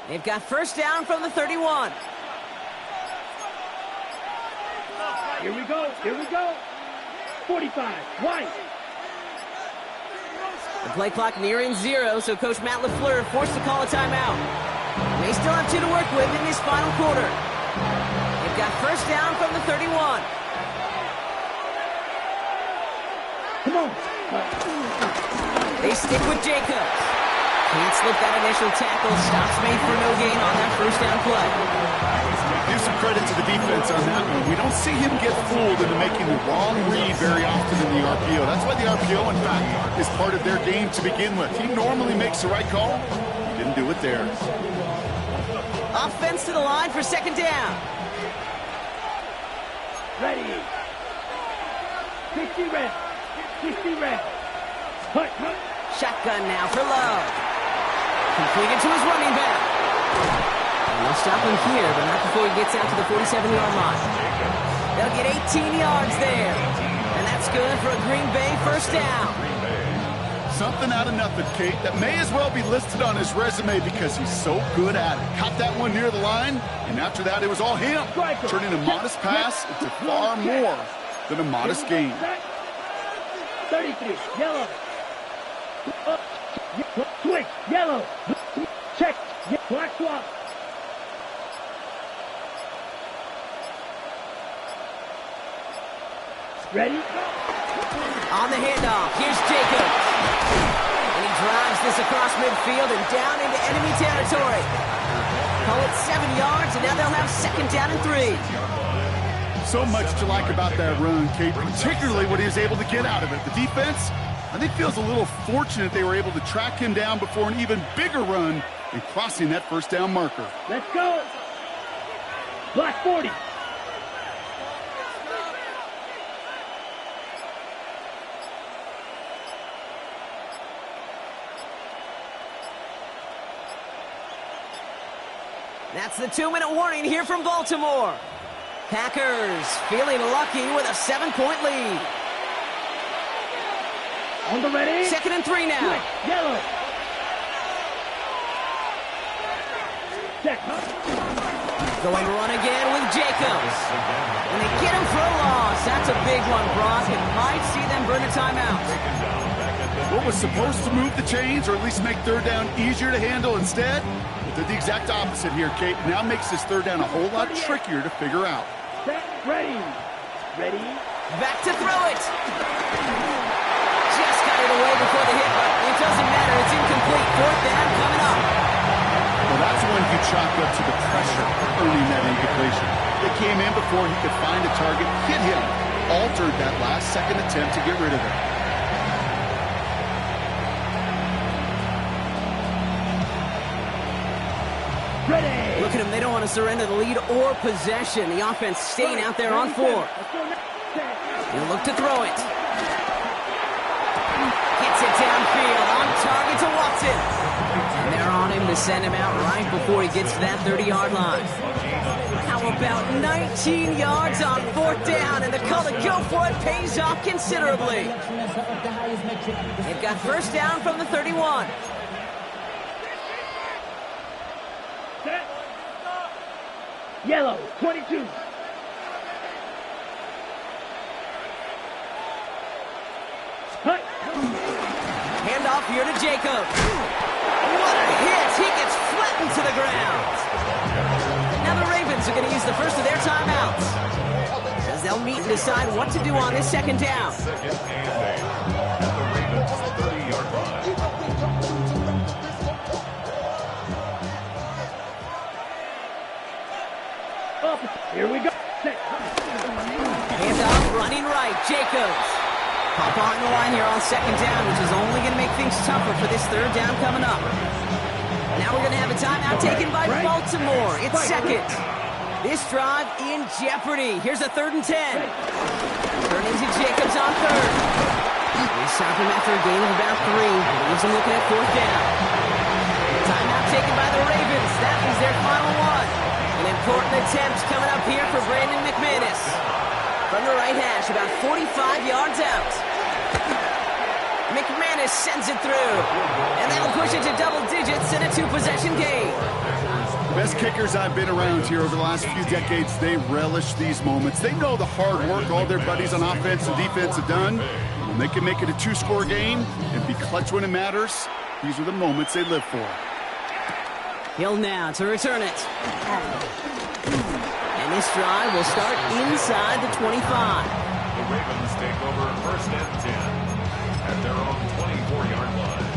They've got 1st down from the 31. Here we go. Here we go. 45. White. The play clock nearing 0, so Coach Matt LaFleur forced to call a timeout. They still have 2 to work with in this final quarter. They've got 1st down from the 31. Come on. They stick with Jacobs. Can't slip that initial tackle. Stops made for no gain on that 1st down play. Give some credit to the defense on that one. We don't see him get fooled into making the wrong read very often in the RPO. That's why the RPO, in fact, is part of their game to begin with. He normally makes the right call. He didn't do it there. Offense to the line for 2nd down. Ready. 60 red. 60 red. Hut. Shotgun now for Love. Completed to his running back. And they'll stop him here, but not before he gets out to the 47-yard line. They'll get 18 yards there. And that's good for a Green Bay 1st down. Something out of nothing, Kate, that may as well be listed on his resume because he's so good at it. Caught that one near the line, and after that it was all him, turning a modest pass into far more than a modest gain. 33. Yellow. Switch. Yellow. Check. Black swap. Ready? On the handoff, here's Jacobs. And he drives this across midfield and down into enemy territory. Call it 7 yards, and now they'll have 2nd down and 3. So much to like about that run, Kate, particularly what he was able to get out of it. The defense, I think, feels a little fortunate they were able to track him down before an even bigger run and crossing that first down marker. Let's go. Block 40. That's the 2-minute warning here from Baltimore. Packers feeling lucky with a 7-point lead. On the ready. 2nd and 3 now. Quick, yellow. Check. Going to run again with Jacobs. And they get him for a loss. That's a big one, Brock. It might see them burn a timeout. What was supposed to move the chains or at least make third down easier to handle instead? It did the exact opposite here, Kate. Now makes this third down a whole lot trickier to figure out. Set, ready. Ready. Back to throw it. Just got it away before the hit, but it doesn't matter. It's incomplete. 4th down coming up. Well, that's when you chalk up to the pressure earning that incompletion. They came in before he could find a target, hit him, altered that last-second attempt to get rid of it. Ready. Look at them. They don't want to surrender the lead or possession. The offense staying out there on 4. He'll look to throw it. Gets it downfield. On target to Watson. And they're on him to send him out right before he gets to that 30-yard line. How about 19 yards on 4th down? And the call to go for it pays off considerably. They've got 1st down from the 31. Set. Yellow, 22. Hut. Handoff here to Jacob. What a hit! He gets flattened to the ground. Now the Ravens are going to use the first of their timeouts, as they'll meet and decide what to do on this 2nd down. Second and 8 at the Ravens' 30-yard line. Up. Here we go. Set. Handoff, running right, Jacobs. Pop on the line here on 2nd down, which is only going to make things tougher for this 3rd down coming up. Now we're going to have a timeout taken by Baltimore. It's 2nd. This drive in jeopardy. Here's a 3rd and 10. Turning to Jacobs on 3rd. They stop him after a gain of about 3. Leaves him looking at 4th down. Timeout taken by the Ravens. That is their final one. An important attempt coming up here for Brandon McManus. From the right hash, about 45 yards out. McManus sends it through. And that'll push it to double digits in a 2-possession game. Best kickers I've been around here over the last few decades, they relish these moments. They know the hard work all their buddies on offense and defense have done. When they can make it a 2-score game and be clutch when it matters, these are the moments they live for. Hill now to return it. And this drive will start inside the 25. The Ravens take over 1st and 10 at their own 24-yard line.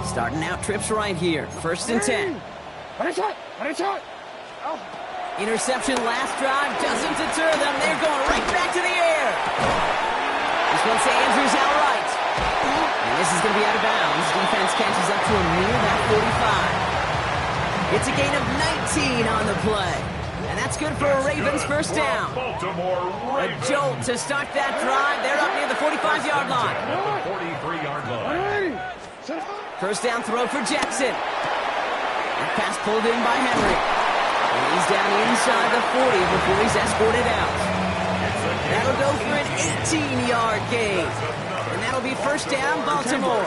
Starting out trips right here. 1st and 10. Interception last drive doesn't deter them. They're going right back to the air. This one's to Andrews outright. And this is going to be out of bounds. Defense catches up to him near that 45. It's a gain of 19 on the play. And that's good for a Ravens 1st down. A jolt to start that drive. They're up near the 45-yard line. 43-yard line. 1st down throw for Jackson. That pass pulled in by Henry. And he's down inside the 40 before he's escorted out. That'll go for an 18-yard gain. And that'll be 1st down, Baltimore.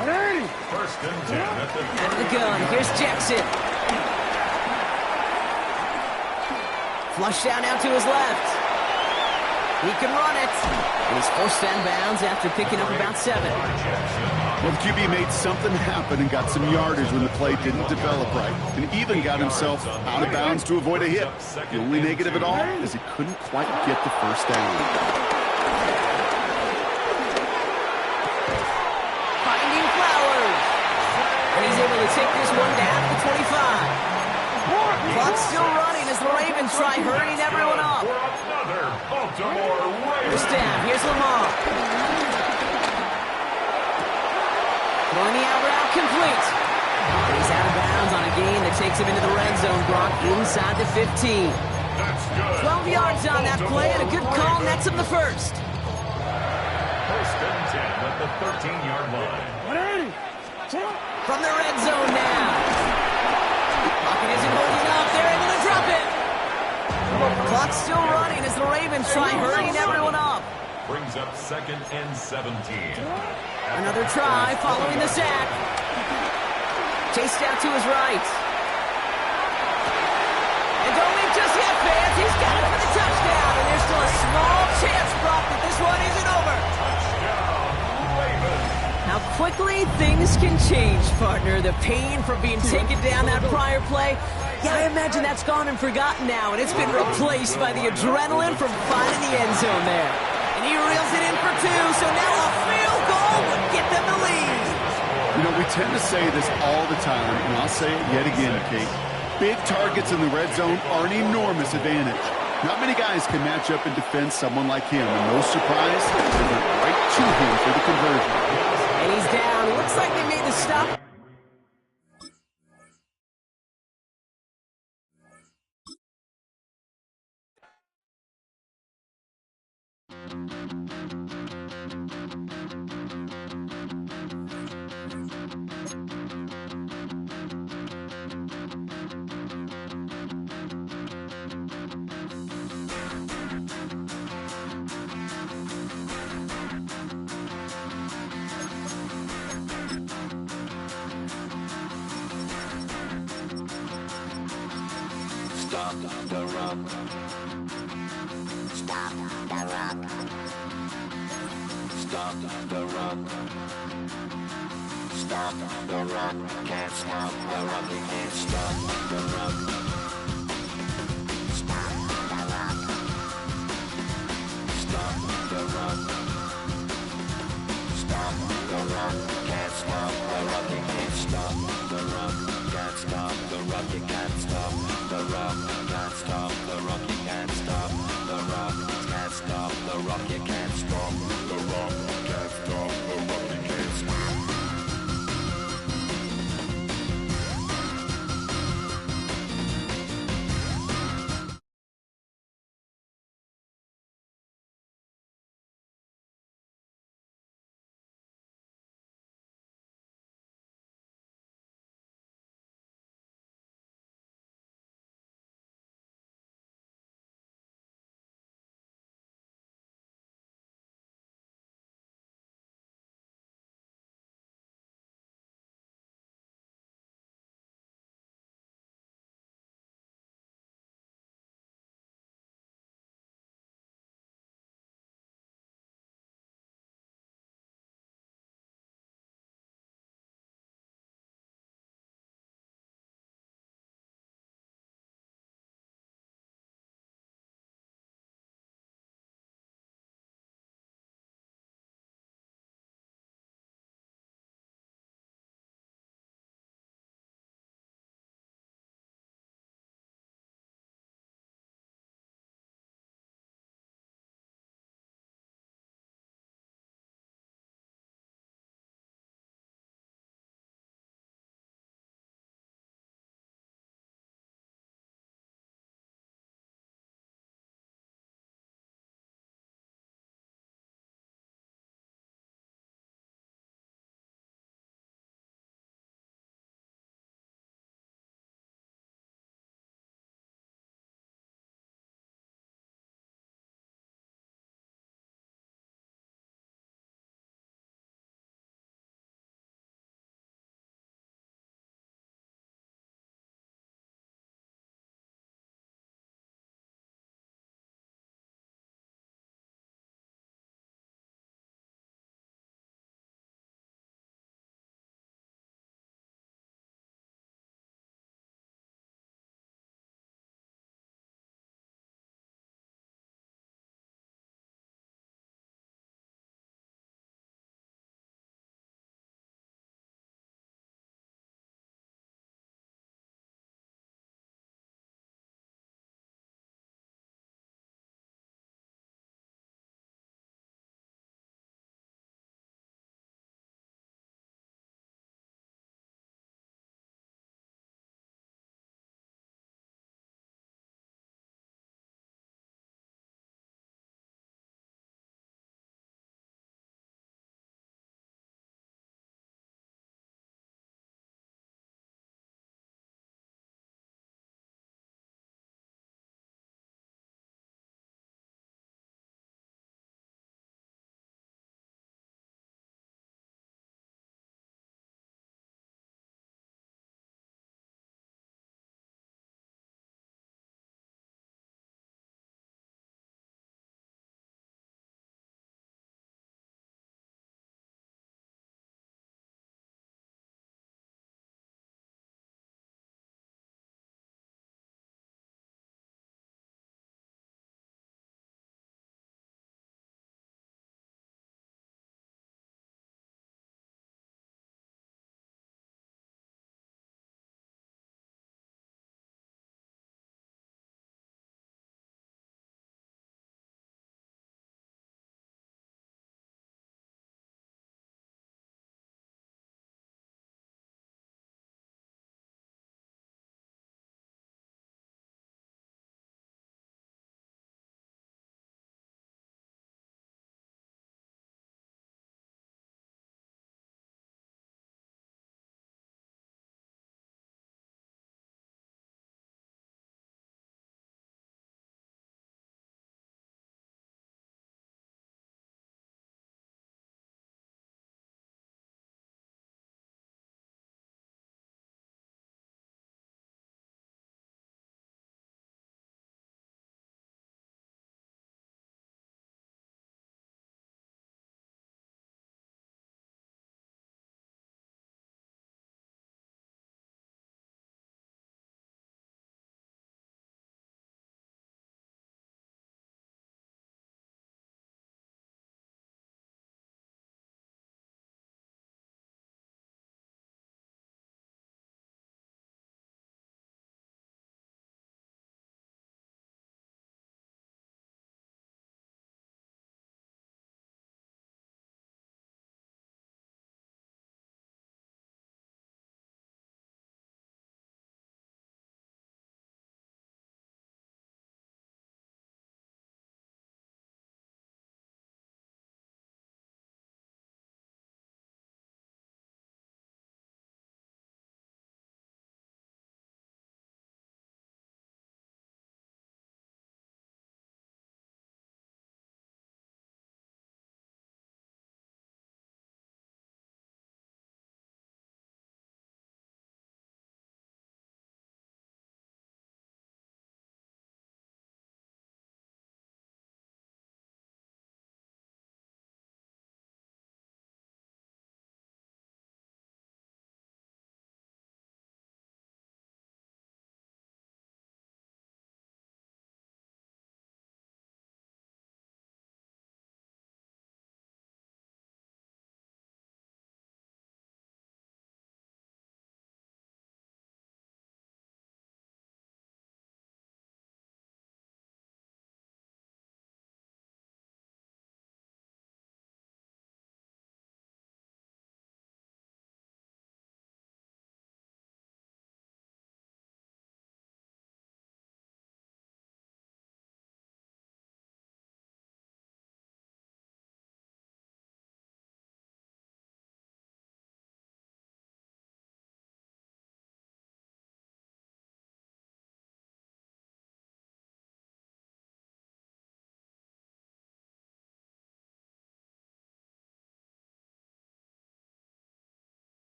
1st and 10 at the gun. Here's Jackson. Flush down out to his left. He can run it. And he's forced down bounds after picking up about 7. Well, the QB made something happen and got some yardage when the play didn't develop right, and even got himself out of bounds to avoid a hit. The only negative at all is he couldn't quite get the 1st down. Fighting take this one down to the 25. Clock's still running as the Ravens try hurrying everyone up. For another Baltimore Ravens. First down, here's Lamar. Throwing the out route complete. He's out of bounds on a gain that takes him into the red zone, Brock, inside the 15. That's good. 12 yards on that play, and a good call nets him the first. First and 10 at the 13-yard line. From the red zone now. Pocket isn't holding up. They're able to drop it. Clock's still running as the Ravens try hurrying everyone up. Brings up 2nd and 17. Another try following the sack. Chased out to his right. And don't leave just yet, fans. He's got it for the touchdown. And there's still a small chance, Brock, that this one isn't over. How quickly things can change, partner. The pain from being taken down that prior play, yeah, I imagine that's gone and forgotten now, and it's been replaced by the adrenaline from finding the end zone there. And he reels it in for 2, so now a field goal would get them the lead. You know, we tend to say this all the time, and I'll say it yet again, Kate. Big targets in the red zone are an enormous advantage. Not many guys can match up and defend someone like him, and no surprise, they went right to him for the conversion. And he's down. Looks like they made the stop. Stop the run. Stop the run. Stop the run. Stop the run. Can't stop the run. We can't stop.